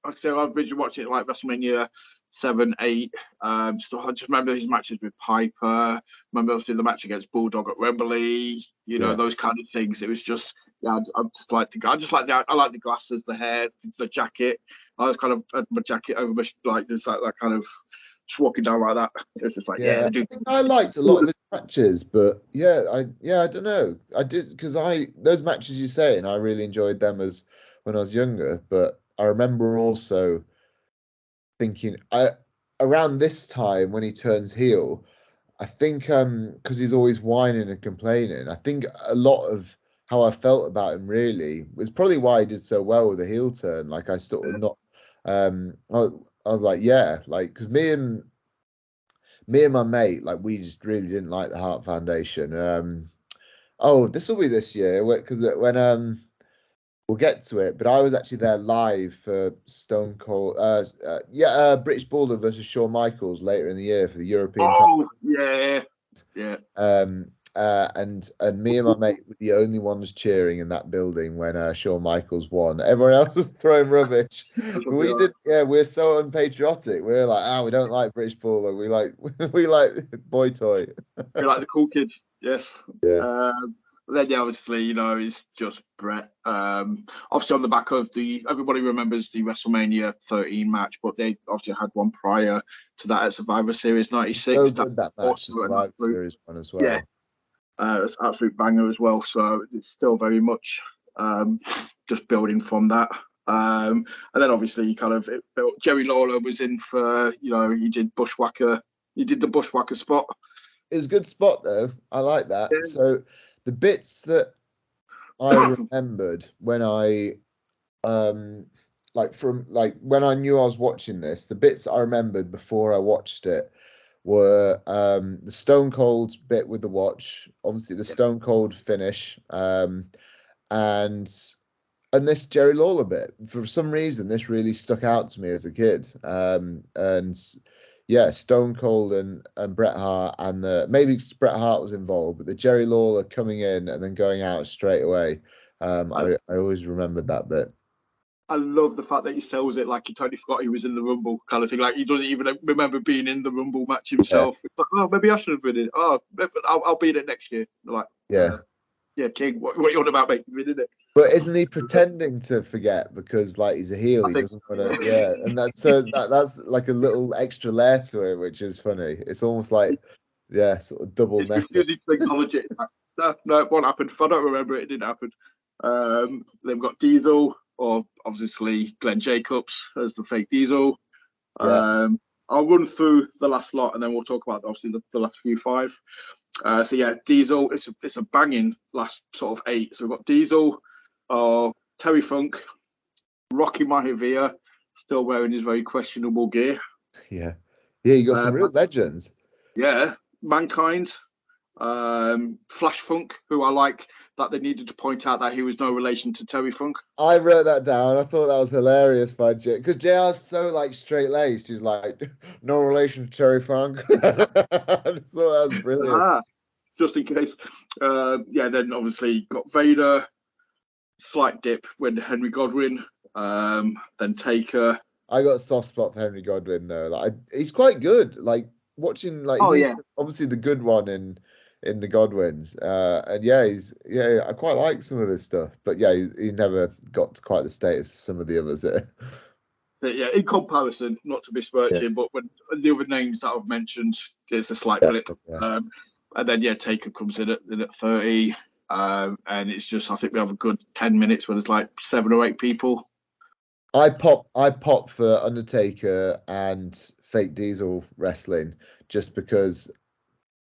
I said, I've been watching it like WrestleMania 7, 8. I just remember his matches with Piper. Remember obviously the match against Bulldog at Wembley. Those kind of things. It was just I like the glasses, the hair, the jacket. I was kind of had my jacket over my like just like that kind of just walking down like that. It's just like I think I liked a lot of his matches, but I don't know. I did because those matches you say, and I really enjoyed them as when I was younger. But I remember also thinking around this time when he turns heel, I think because he's always whining and complaining, I think a lot of how I felt about him really was probably why he did so well with the heel turn. Like I sort of not I was like because me and my mate, like we just really didn't like the Hart Foundation. This will be this year because when we'll get to it, but I was actually there live for Stone Cold. British Bulldog versus Shawn Michaels later in the year for the European title. And me and my mate were the only ones cheering in that building when Shawn Michaels won. Everyone else was throwing rubbish. We did. Yeah, we're so unpatriotic. We're like, we don't like British Bulldog. We like Boy Toy. We like the cool kid. Yes. Yeah. Then obviously, it's just Bret. Obviously on the back of everybody remembers the WrestleMania 13 match, but they obviously had one prior to that at Survivor Series 96. So good that match, the Survivor Series one as well. Yeah. It's an absolute banger as well. So it's still very much just building from that. And then obviously it built. Jerry Lawler was in for, he did Bushwhacker. He did the Bushwhacker spot. It was a good spot though. I like that. Yeah. So the bits that I remembered when I when I knew I was watching this, the bits that I remembered before I watched it were the Stone Cold bit with the watch, obviously the Stone Cold finish, and this Jerry Lawler bit. For some reason, this really stuck out to me as a kid. Stone Cold and Bret Hart, and maybe Bret Hart was involved, but the Jerry Lawler coming in and then going out straight away. I always remembered that bit. I love the fact that he sells it like he totally forgot he was in the Rumble kind of thing. Like he doesn't even remember being in the Rumble match himself. Yeah. But, oh, maybe I should have been in. Oh, I'll be in it next year. Like, yeah, King, what you on about, mate? You've been in it. But isn't he pretending to forget because like he's a heel? He doesn't want to. Yeah, and that's like a little extra layer to it, which is funny. It's almost like sort of double meta. You need to acknowledge it. No, it won't happen. If I don't remember it, it didn't happen. They've got Diesel, or obviously Glenn Jacobs as the fake Diesel. Yeah. I'll run through the last lot and then we'll talk about obviously the last few 5. So yeah, Diesel, it's a banging last sort of 8. So we've got Diesel, Terry Funk, Rocky Maivia, still wearing his very questionable gear. Yeah, you got some real legends. Yeah, Mankind, Flash Funk, who I like that they needed to point out that he was no relation to Terry Funk. I wrote that down. I thought that was hilarious by J, because JR's so like straight laced. He's like, no relation to Terry Funk. I thought that was brilliant. Just in case. Then obviously got Vader, slight dip when Henry Godwin, then Taker. I got a soft spot for Henry Godwin though. Like he's quite good. Like watching, like he's obviously the good one in the Godwins. And I quite like some of his stuff. But yeah, he never got to quite the status of some of the others there. Yeah, in comparison, not to besmirch him, but when the other names that I've mentioned, there's a slight blip. Yeah. And then Taker comes in at 30. And it's just, I think we have a good 10 minutes where there's like 7 or 8 people. I pop for Undertaker and fake Diesel wrestling just because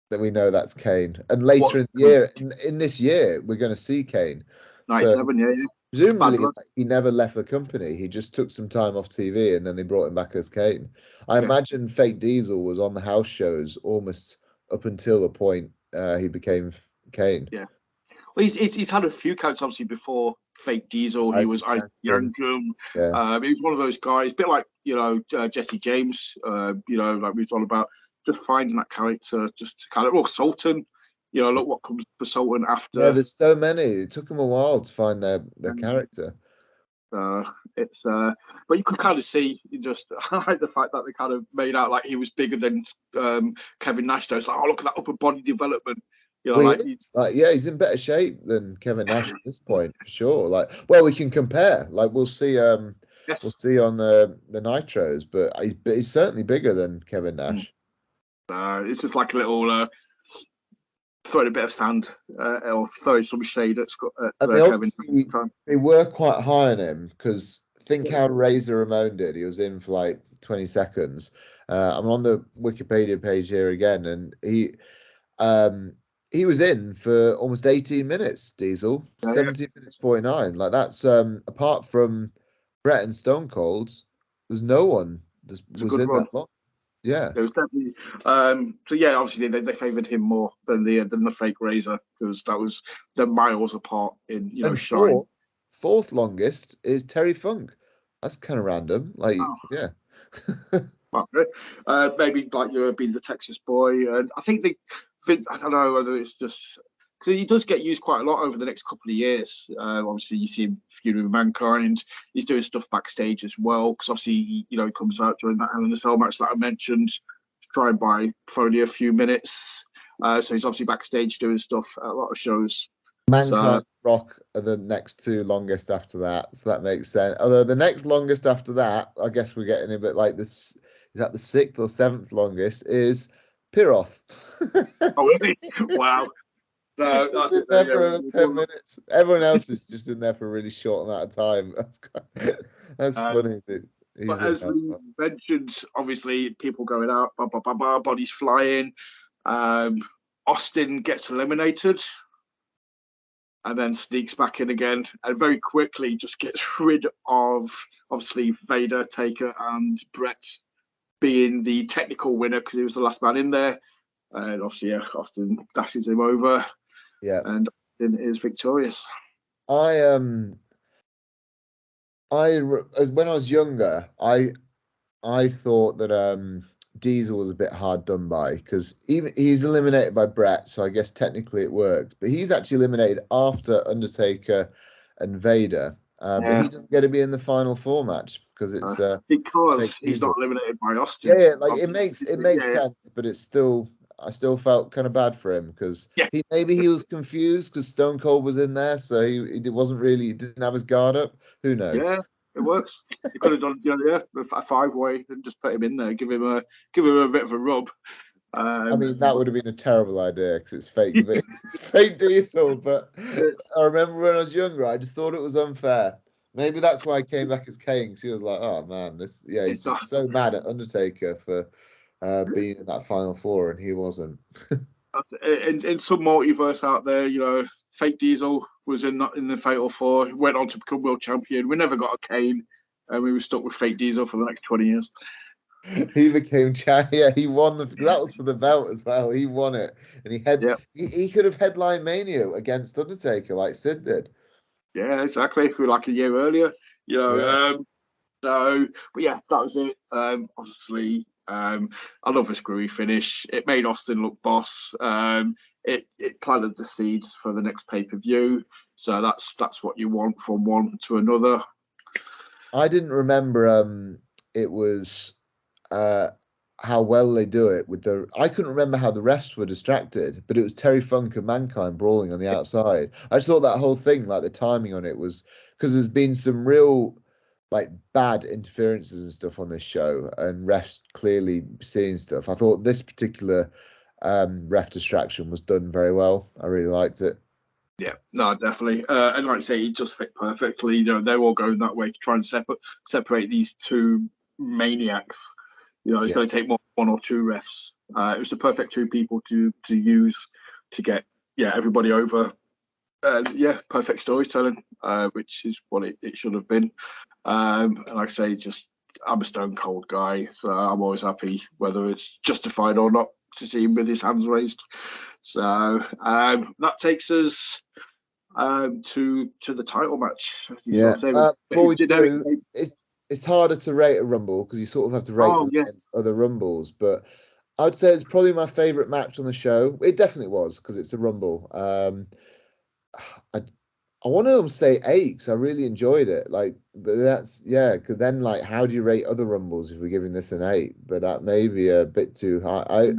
that we know that's Kane. And later in the year, in this year, we're going to see Kane. 97, yeah. Presumably, he never left the company. He just took some time off TV and then they brought him back as Kane. I imagine fake Diesel was on the house shows almost up until the point he became Kane. Yeah. Well, he's had a few counts obviously before fake Diesel. He was young. He was one of those guys, a bit like Jesse James. Like we were talking about, just finding that character, just to kind of Sultan. Look what comes for Sultan after. Yeah, there's so many. It took them a while to find their character. But you could kind of see just the fact that they kind of made out like he was bigger than Kevin Nash. Though it's like, look at that upper body development. He's in better shape than Kevin Nash at this point for sure. We can compare. We'll see. We'll see on the Nitros, but he's certainly bigger than Kevin Nash. It's just like a little throwing a bit of sand or throwing some shade at Kevin. They were quite high on him because think how Razor Ramon did. He was in for like 20 seconds. I'm on the Wikipedia page here again, and he was in for almost 18 minutes, Diesel. 17 minutes 49. Like that's apart from Bret and Stone Cold, there's no one was in that long. Yeah, it was definitely. Obviously they favoured him more than the fake Razor because that was the miles apart in shine. Fourth longest is Terry Funk. That's kind of random. Yeah. Maybe like being the Texas boy, and I think I don't know whether it's just because he does get used quite a lot over the next couple of years. Obviously, you see him feuding with Mankind. He's doing stuff backstage as well because obviously, he comes out during that Hell in a Cell match that I mentioned to try and buy Foley a few minutes. So he's obviously backstage doing stuff at a lot of shows. Mankind, Rock are the next 2 longest after that, so that makes sense. Although the next longest after that, I guess we're getting a bit like this. Is that the 6th or 7th longest? Is Piroff. Oh, really? Wow. No, in there for 10 minutes. Everyone else is just in there for a really short amount of time. That's funny. But as we mentioned, obviously people going out, bodies flying. Austin gets eliminated and then sneaks back in again and very quickly just gets rid of obviously Vader, Taker, and Bret being the technical winner because he was the last man in there. And obviously, Austin dashes him over. Yeah, and Austin is victorious. When I was younger, I thought that Diesel was a bit hard done by because even he's eliminated by Bret, so I guess technically it works. But he's actually eliminated after Undertaker and Vader. but he doesn't get to be in the final four match because it's because fake he's Diesel. not eliminated by Austin. Yeah, like it makes sense, but it's still, I still felt kind of bad for him because he was confused because Stone Cold was in there, so he wasn't really, he didn't have his guard up. Who knows? Yeah, it works. You could have done a 5-way and just put him in there, give him a bit of a rub. I mean, that would have been a terrible idea because it's fake, fake Diesel. But I remember when I was younger, I just thought it was unfair. Maybe that's why I came back as Kane, because he was like, "Oh man, he's just so mad at Undertaker for being in that final four, and he wasn't." In some multiverse out there, fake Diesel was in the Fatal Four, went on to become world champion. We never got a Kane, and we were stuck with fake Diesel for the next 20 years. He became champion. Yeah, he won that was for the belt as well. He won it, and he could have headlined Mania against Undertaker like Sid did. Yeah, exactly. If we were like a year earlier, So, but yeah, that was it. Obviously, I love a screwy finish. It made Austin look boss. It planted the seeds for the next pay-per-view. So that's what you want from one to another. I didn't remember it was how well they do it with I couldn't remember how the refs were distracted, but it was Terry Funk and Mankind brawling on the outside. I just thought that whole thing, like the timing on it, was because there's been some real like bad interferences and stuff on this show, and refs clearly seeing stuff. I thought this particular ref distraction was done very well. I really liked it. Yeah, no, definitely. And like I say, it just fit perfectly. They're all going that way to try and separate these two maniacs. It's going to take one or two refs. It was the perfect two people to use to get everybody over. Perfect storytelling, which is what it should have been. And like I say, I'm a Stone Cold guy, so I'm always happy whether it's justified or not to see him with his hands raised. So that takes us to the title match. Before we do, it's harder to rate a Rumble because you sort of have to rate them against other Rumbles, but I'd say it's probably my favorite match on the show. It definitely was because it's a Rumble. I want to say 8 because I really enjoyed it. But that's because then how do you rate other Rumbles if we're giving this an 8? But that may be a bit too high.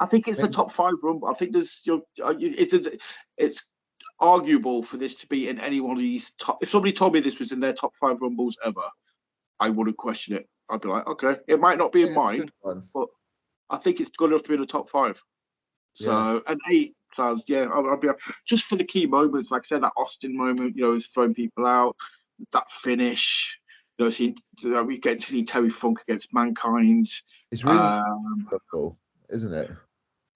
I think it's a top 5 Rumble. I think it's arguable for this to be in any one of these top. If somebody told me this was in their top 5 Rumbles ever, I wouldn't question it. I'd be like, okay, it might not be in mine, but I think it's good enough to be in the top 5. So an 8 sounds, I'll be just for the key moments, like I said, that Austin moment, is throwing people out, that finish, we get to see Terry Funk against Mankind. It's really cool, isn't it?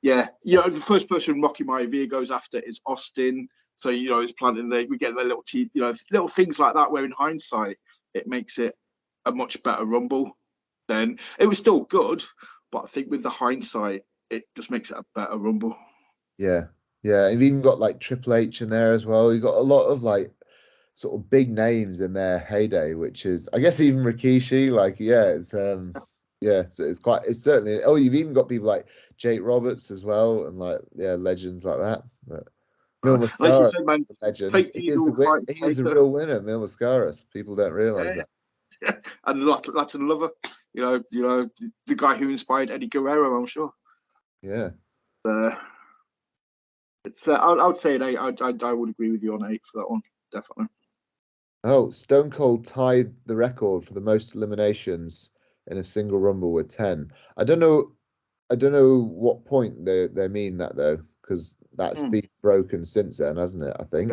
Yeah, the first person Rocky Maivia goes after is Austin. So it's planting we get the little things like that. Where in hindsight, it makes it a much better Rumble. Then it was still good, but I think with the hindsight, it just makes it a better Rumble. Yeah. You've even got Triple H in there as well. You got a lot of sort of big names in their heyday, which is, I guess, even Rikishi. It's certainly. Oh, you've even got people like Jake Roberts as well, and legends like that. But Mil Mascaras, legends. He is the real winner, Mil Mascaras. People don't realize that. Yeah, and Latin lover, the guy who inspired Eddie Guerrero, I'm sure. Yeah. It's. I would say an 8. I would agree with you on 8 for that one, definitely. Oh, Stone Cold tied the record for the most eliminations in a single Rumble with 10. I don't know what point they mean that though, because that's been broken since then, hasn't it? I think.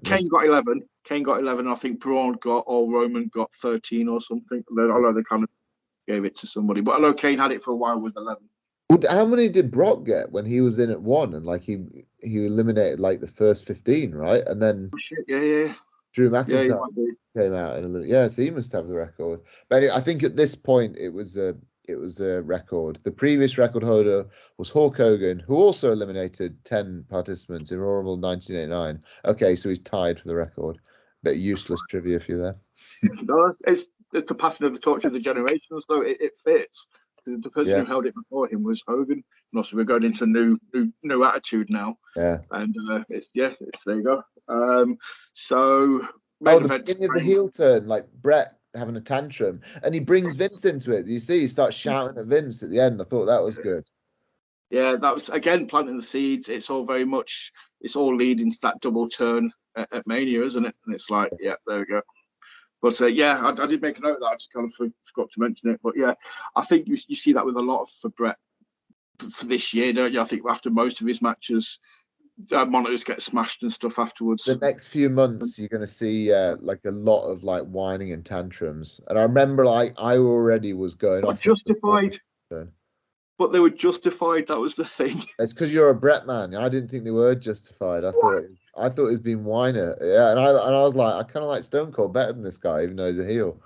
Kane got 11. I think Braun or Roman got 13 or something. I know they kind of gave it to somebody, but I know Kane had it for a while with 11. How many did Brock get when he was in at 1 and he eliminated the first 15, right? And then Drew McIntyre came out and so he must have the record. But anyway, I think at this point it was a record. The previous record holder was Hulk Hogan, who also eliminated 10 participants in Royal Rumble 1989. Okay, so he's tied for the record. Bit useless trivia for you there. No, it's the passing of the torch of the generations, so it fits. The person who held it before him was Hogan, and also we're going into new attitude now. Yeah, and it's there you go. So Oh, main the event. beginning of the heel turn, like Bret having a tantrum, and he brings Vince into it. You see, he starts shouting at Vince at the end. I thought that was good. Yeah, that was again planting the seeds. It's all leading to that double turn at Mania, isn't it? And it's like, yeah, there we go. But yeah, I did make a note of that. I just kind of forgot to mention it. But yeah, I think you see that with a lot for Bret for this year, don't you? I think after most of his matches, monitors get smashed and stuff afterwards. The next few months, you're going to see like a lot of like whining and tantrums. And I remember, like, I already was going off. Justified. But they were justified. That was the thing. It's because you're a Bret man. I didn't think they were justified. I thought it was being whiner. Yeah, and I was like, I kind of like Stone Cold better than this guy, even though he's a heel.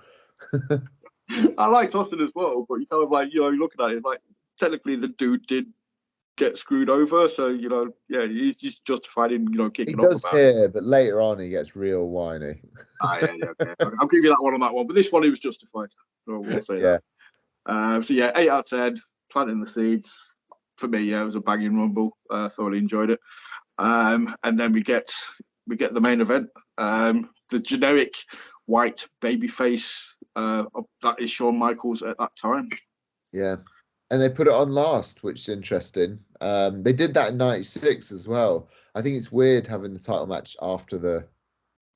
I liked Austin as well, but you kind of like, you looking at it like technically the dude did get screwed over, so yeah, he's just justified in kicking off. He does here, but later on he gets real whiny. Yeah, okay. I'll give you that one on that one, but this one he was justified. So we'll say that. So yeah, 8 out of 10, planting the seeds. For me, yeah, it was a banging rumble. Thoroughly enjoyed it. And then we get the main event. The generic white babyface. That is Shawn Michaels at that time. Yeah. And they put it on last, which is interesting. They did that in '96 as well. I think it's weird having the title match after the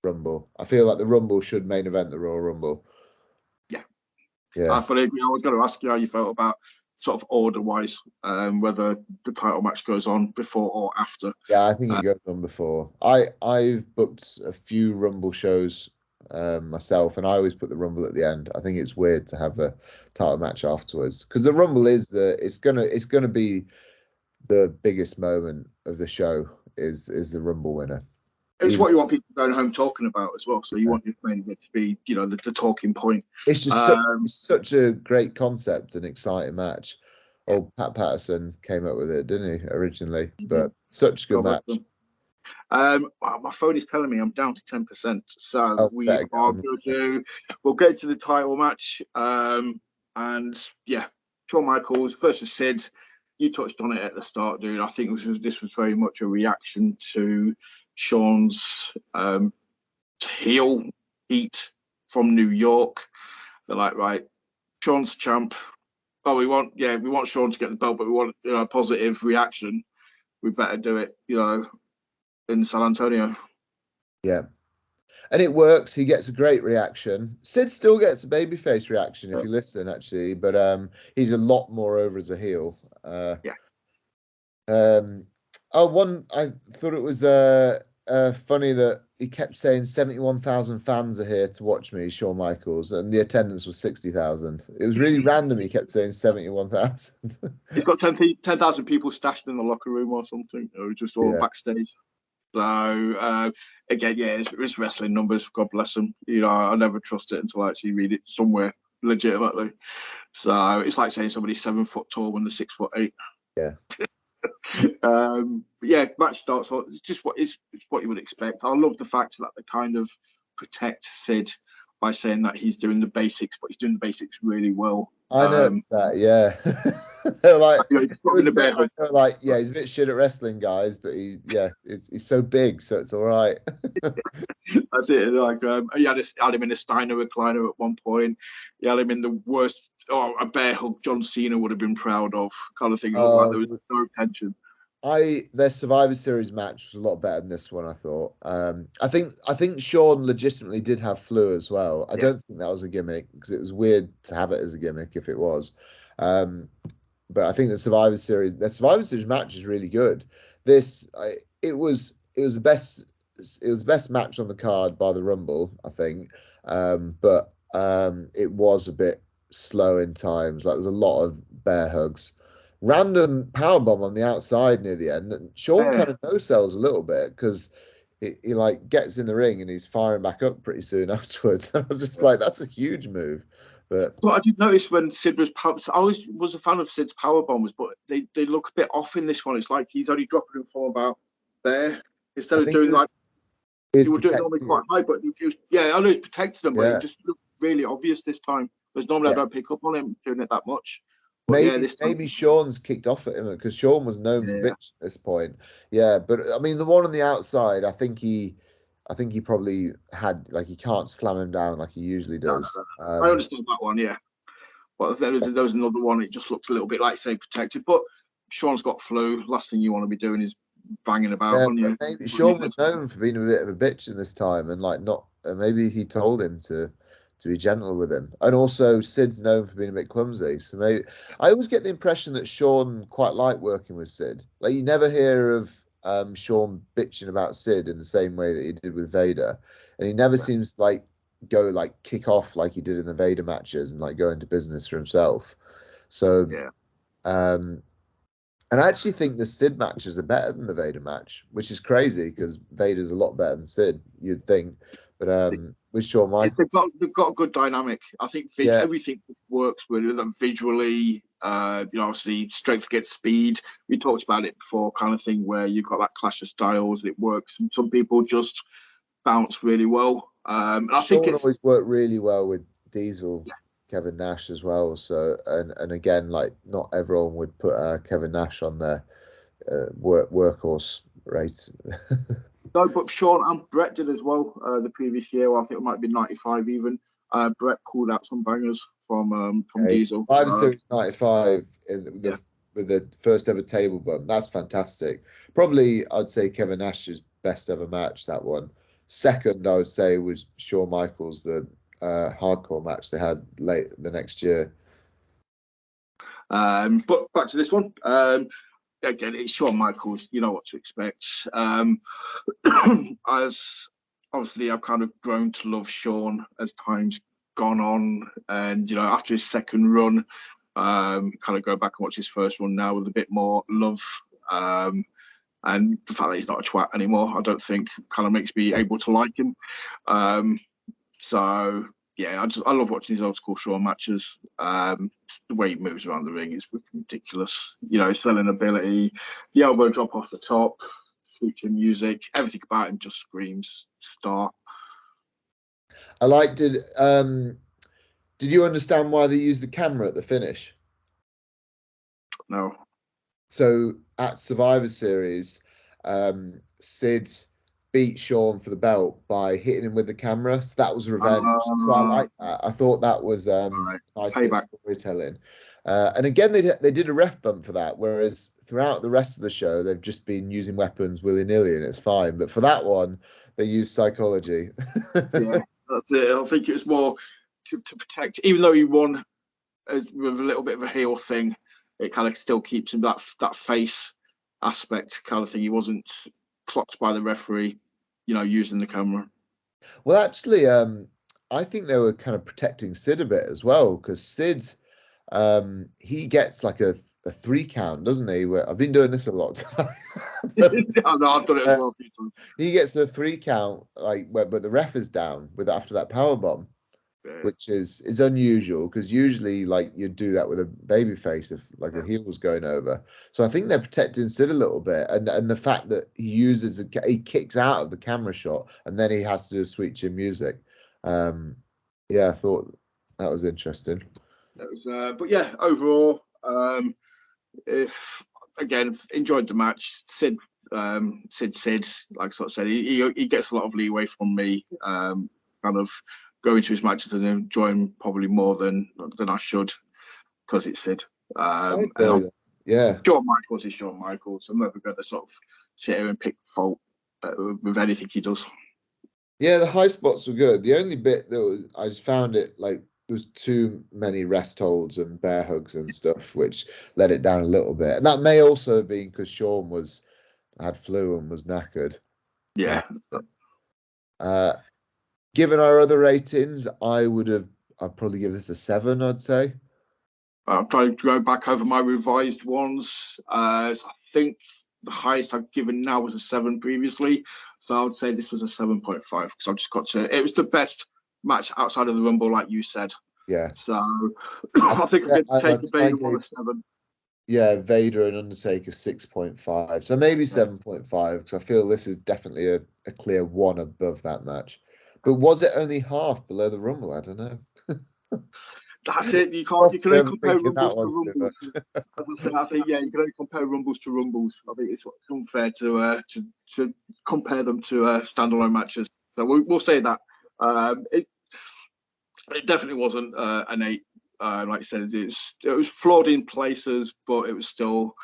Rumble. I feel like the Rumble should main event the Royal Rumble. Yeah. I fully agree. I was going to ask you how you felt about sort of order-wise, whether the title match goes on before or after. Yeah, I think it goes on before. I've booked a few Rumble shows myself, and I always put the Rumble at the end. I think it's weird to have a title match afterwards because the Rumble is it's gonna be the biggest moment of the show is the Rumble winner. It's what you want people going home talking about as well. So you want your main event to be, the talking point. It's just such a great concept and exciting match. Old Pat Patterson came up with it, didn't he, originally? But such a good match. My phone is telling me I'm down to 10%. So we'll get to the title match. And yeah, Shawn Michaels versus Sid. You touched on it at the start, dude. I think this was very much a reaction to Shawn's heel heat from New York. They're like, right, Shawn's champ. Oh, we want Shawn to get the belt, but we want a positive reaction. We better do it, in San Antonio. Yeah. And it works. He gets a great reaction. Sid still gets a babyface reaction if you listen, actually, but he's a lot more over as a heel. I thought it was funny that he kept saying 71,000 fans are here to watch me, Shawn Michaels, and the attendance was 60,000. It was really random. He kept saying 71,000. He's got 10,000 people stashed in the locker room or something, or just all backstage. So again, yeah, it's wrestling numbers. God bless them. I never trust it until I actually read it somewhere legitimately. So it's like saying somebody's 7 foot tall when they're 6'8". Yeah. Yeah, match starts. It's just what you would expect. I love the fact that they kind of protect Sid by saying that he's doing the basics, but he's doing the basics really well. I know that, yeah. They're like, yeah, he's a bit shit at wrestling, guys, but he's so big, so it's all right. That's it. Like, he had him in a Steiner recliner at one point. He had him in the worst, a bear hug John Cena would have been proud of, kind of thing. Like there was no tension. Their Survivor Series match was a lot better than this one, I thought. I think Shawn legitimately did have flu as well. I don't think that was a gimmick because it was weird to have it as a gimmick if it was. But I think the Survivor Series match is really good. It was the best match on the card by the Rumble, I think. But it was a bit slow in times. Like there's a lot of bear hugs. Random powerbomb on the outside near the end. And Shawn kind of no-sells a little bit because he like gets in the ring and he's firing back up pretty soon afterwards. I was just like, that's a huge move. But I did notice when Sid was I always was a fan of Sid's power bombs, but they look a bit off in this one. It's like he's only dropping them from about there instead of doing like he would do it normally quite high. But I know he's protected them, but it just looked really obvious this time. Because normally I don't pick up on him doing it that much. But maybe Shawn's kicked off at him because Shawn was known for bitch at this point. Yeah, but I mean the one on the outside, I think he I think he probably had, like, he can't slam him down like he usually does. I understand that one, yeah. But there was another one. It just looks a little bit like, say, protected. But Sean's got flu. Last thing you want to be doing is banging about on you. Maybe Sean was known for being a bit of a bitch in this time, and like not. Maybe he told him to be gentle with him. And also, Sid's known for being a bit clumsy. So maybe I always get the impression that Sean quite liked working with Sid. Like, you never hear of Sean bitching about Sid in the same way that he did with Vader, and he never seems to like go like kick off like he did in the Vader matches and like go into business for himself. So yeah. And I actually think the Sid matches are better than the Vader match, which is crazy because Vader's a lot better than Sid, you'd think. But with Shawn Michaels, they've got a good dynamic. I think everything works with them visually. Obviously strength against speed. We talked about it before, kind of thing, where you've got that clash of styles and it works. And some people just bounce really well. I think it's always worked really well with Diesel. Kevin Nash as well. So and again, like, not everyone would put Kevin Nash on their workhorse race. No, but Sean and Bret did as well the previous year. I think it might be 95 even. Bret pulled out some bangers from Diesel. Survivor Series 95 with the first ever table bump. That's fantastic. Probably I'd say Kevin Nash's best ever match, that one. Second, I would say, was Shawn Michaels, the hardcore match they had late the next year. But back to this one. Again, it's Shawn Michaels. You know what to expect. As obviously, I've kind of grown to love Shawn as time's gone on, and after his second run, kind of go back and watch his first run now with a bit more love. And the fact that he's not a twat anymore, I don't think, kind of makes me able to like him. So yeah, I love watching his old school Shawn matches. The way he moves around the ring is ridiculous. His selling ability, the elbow drop off the top, switching music, everything about him just screams star. I liked it. Did you understand why they used the camera at the finish? No. So at Survivor Series, Sid beat Shawn for the belt by hitting him with the camera. So that was revenge. So I like that. I thought that was nice bit of storytelling. And again, they did a ref bump for that, whereas throughout the rest of the show, they've just been using weapons willy-nilly, and it's fine. But for that one, they used psychology. Yeah, that's it. I think it was more to protect, even though he won with a little bit of a heel thing, it kind of still keeps him that face aspect kind of thing. He wasn't clocked by the referee, using the camera. Well, actually, I think they were kind of protecting Sid a bit as well, because Sid, he gets like a 3 count, doesn't he? I've been doing this a lot. I've done it as well a few times. He gets a 3 count, but the ref is down after that power bomb. Yeah. Which is unusual, because usually like you'd do that with a baby face if like a heel was going over. So I think they're protecting Sid a little bit, and the fact that he kicks out of the camera shot and then he has to do sweet chin music. I thought that was interesting. But yeah, overall, if again enjoyed the match. Sid, like I sort of said, he gets a lot of leeway from me. Kind of go into his matches and enjoy him probably more than I should, because it's Sid. Yeah. Shawn Michaels is Shawn Michaels. I'm never going to sort of sit here and pick fault with anything he does. Yeah, the high spots were good. The only bit that I just found it like there was too many rest holds and bear hugs and stuff, which let it down a little bit. And that may also have been because Shawn had flu and was knackered. Yeah. Given our other ratings, I'd probably give this a 7, I'd say. I'm trying to go back over my revised ones. I think the highest I've given now was a 7 previously. So I would say this was a 7.5, because I've just got to, it was the best match outside of the Rumble, like you said. Yeah. So I think I'm going to take the Vader one a 7. Yeah, Vader and Undertaker 6.5. So maybe 7.5, because I feel this is definitely a clear 1 above that match. But was it only half below the Rumble? I don't know. That's it. You can only compare Rumbles to Rumbles. I think, you can only compare Rumbles to Rumbles. I think it's unfair to compare them to standalone matches. So we'll say that. It definitely wasn't an 8. Like I said, it was flawed in places, but it was still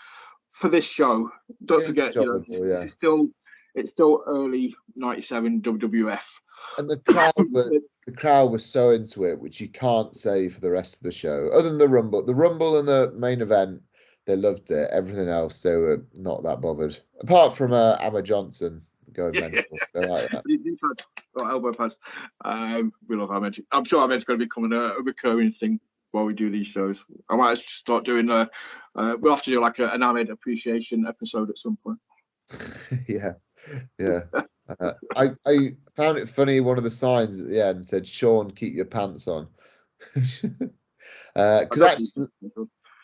for this show. Don't forget, it's still early '97 WWF, and the crowd was so into it, which you can't say for the rest of the show. Other than the Rumble and the main event, they loved it. Everything else, they were not that bothered. Apart from Ahmed Johnson going mental, they like that. Elbow pads. We love Ahmed. I'm sure Ahmed's going to become a recurring thing while we do these shows. I might start doing we'll have to do like an Ahmed appreciation episode at some point. yeah. I found it funny. One of the signs at the end said, "Sean, keep your pants on," because actually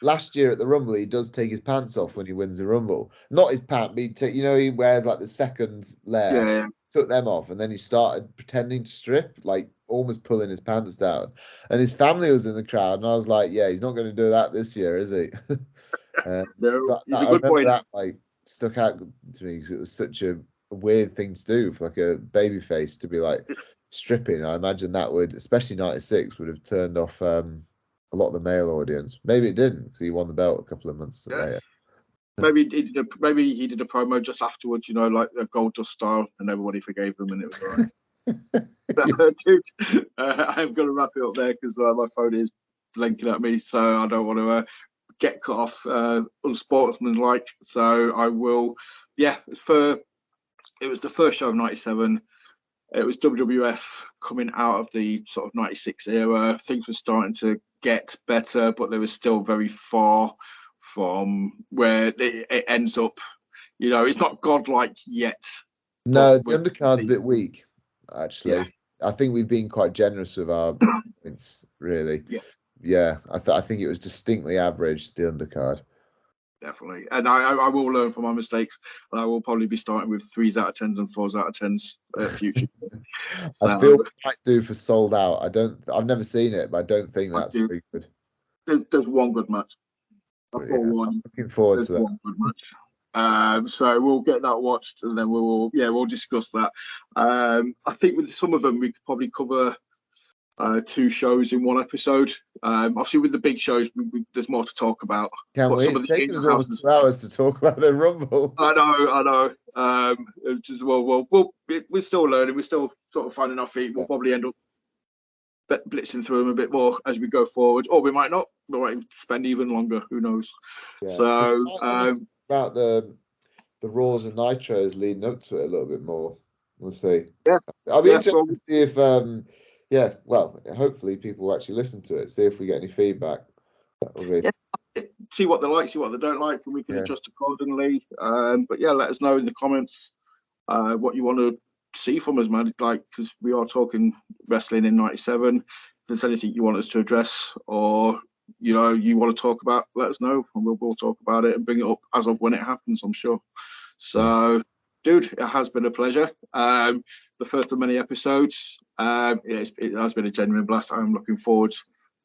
last year at the Rumble he does take his pants off when he wins the Rumble. Not his pants, but he wears like the second layer. Yeah. Took them off, and then he started pretending to strip, like almost pulling his pants down. And his family was in the crowd, and I was like, "Yeah, he's not going to do that this year, is he?" No, he's a good boy. That like stuck out to me because it was such a weird thing to do for like a baby face to be like stripping. I imagine that would, especially '96, would have turned off a lot of the male audience. Maybe it didn't because he won the belt a couple of months later. Maybe he did a promo just afterwards, like a Goldust style, and everybody forgave him, and it was all right. Dude, I'm going to wrap it up there because my phone is blinking at me, so I don't want to get cut off unsportsmanlike. So I will. Yeah, it was the first show of '97. It was WWF coming out of the sort of '96 era. Things were starting to get better, but they were still very far from where it ends up. It's not godlike yet. No, the undercard's a bit weak, actually. Yeah. I think we've been quite generous with our points, really. Yeah. I think it was distinctly average, the undercard. Definitely. And I will learn from my mistakes, and I will probably be starting with 3s out of 10s and 4s out of 10s future. I feel we might do for Sold Out. I've never seen it, but I don't think that's very good. There's one good match. I'm looking forward to that. One good match. So we'll get that watched, and then we'll discuss that. I think with some of them we could probably cover 2 shows in one episode. Obviously with the big shows there's more to talk about. It's taken us almost 2 hours to talk about the Rumble. I know. We're still learning, we're still sort of finding our feet. We'll probably end up blitzing through them a bit more as we go forward, or we might not. We might spend even longer, who knows. So about the Raws and Nitros leading up to it a little bit more. We'll see. I'll be interested to see if hopefully people will actually listen to it, see if we get any feedback. See what they like, see what they don't like, and we can adjust accordingly. But let us know in the comments what you want to see from us, man. Because we are talking wrestling in '97. If there's anything you want us to address, or you want to talk about, let us know, and we'll talk about it and bring it up as of when it happens, I'm sure. So, dude, it has been a pleasure. The first of many episodes. It has been a genuine blast. I'm looking forward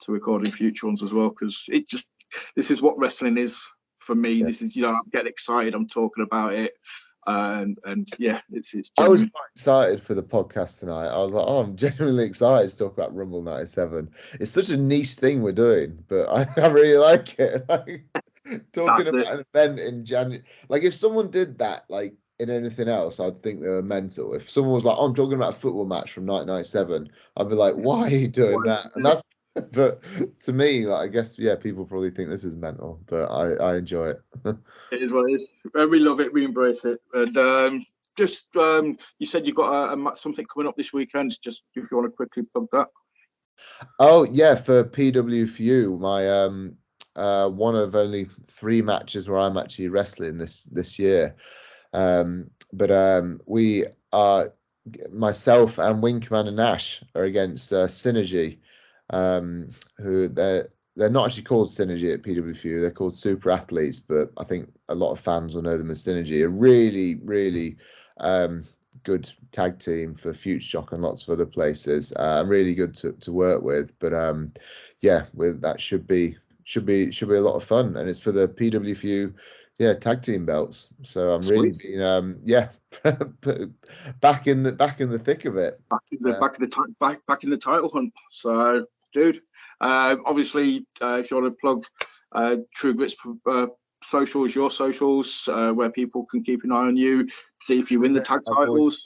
to recording future ones as well, because this is what wrestling is for me. This is, I'm getting excited. I'm talking about it. And it's I was quite excited for the podcast tonight. I was like, I'm genuinely excited to talk about Rumble '97. It's such a niche thing we're doing, but I really like it. Talking about an event in January. Like, if someone did that, like in anything else, I'd think they were mental. If someone was like, I'm talking about a football match from 1997, I'd be like, why are you doing that? And that's, but to me, like, I guess, people probably think this is mental, but I enjoy it. It is what it is. We love it. We embrace it. And you said you've got something coming up this weekend. Just if you want to quickly plug that. Oh yeah, for PW4U, my one of only 3 matches where I'm actually wrestling this year. But we are, myself and Wing Commander Nash are against Synergy, who they're not actually called Synergy at PW4U. They're called Super Athletes, but I think a lot of fans will know them as Synergy. A really, really good tag team for Future Shock and lots of other places. Really good to work with. But that should be a lot of fun, and it's for the PW4U Yeah, tag team belts. So I'm really Sweet. being yeah, back in the thick of it. Back in the title hunt. So, dude, obviously, if you want to plug True Grit's socials, your socials, where people can keep an eye on you, see if you win the tag titles.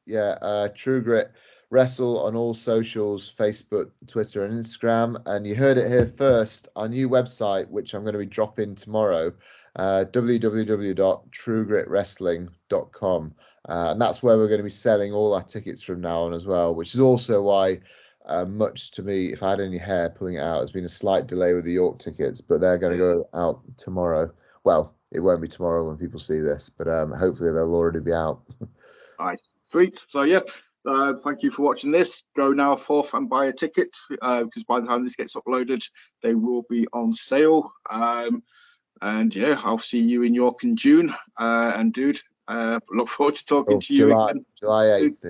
Yeah, True Grit Wrestle on all socials, Facebook, Twitter, and Instagram. And you heard it here first. Our new website, which I'm going to be dropping tomorrow, www.truegritwrestling.com. And that's where we're going to be selling all our tickets from now on as well, which is also why, much to me, if I had any hair pulling it out, there's been a slight delay with the York tickets, but they're going to go out tomorrow. Well, it won't be tomorrow when people see this, but hopefully they'll already be out. All right, sweet. So, yeah. Thank you for watching this. Go now forth and buy a ticket, because by the time this gets uploaded, they will be on sale. And yeah, I'll see you in York in June. And dude, look forward to talking to you again. July 8th.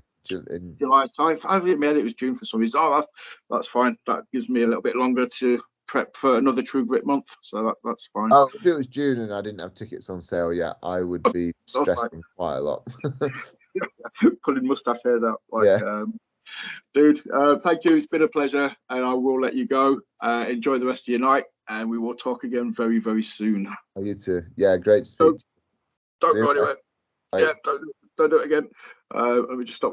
July 5th. I admit it was June for some reason. Oh, that's fine. That gives me a little bit longer to prep for another True Grit month. So that's fine. Oh, if it was June and I didn't have tickets on sale yet, I would be stressing quite a lot. Pulling mustache hairs out. Yeah. Dude, thank you. It's been a pleasure, and I will let you go. Enjoy the rest of your night, and we will talk again very, very soon. Oh, you too. Yeah, great speech. Don't go anywhere. Yeah, don't do it again. Let me just stop.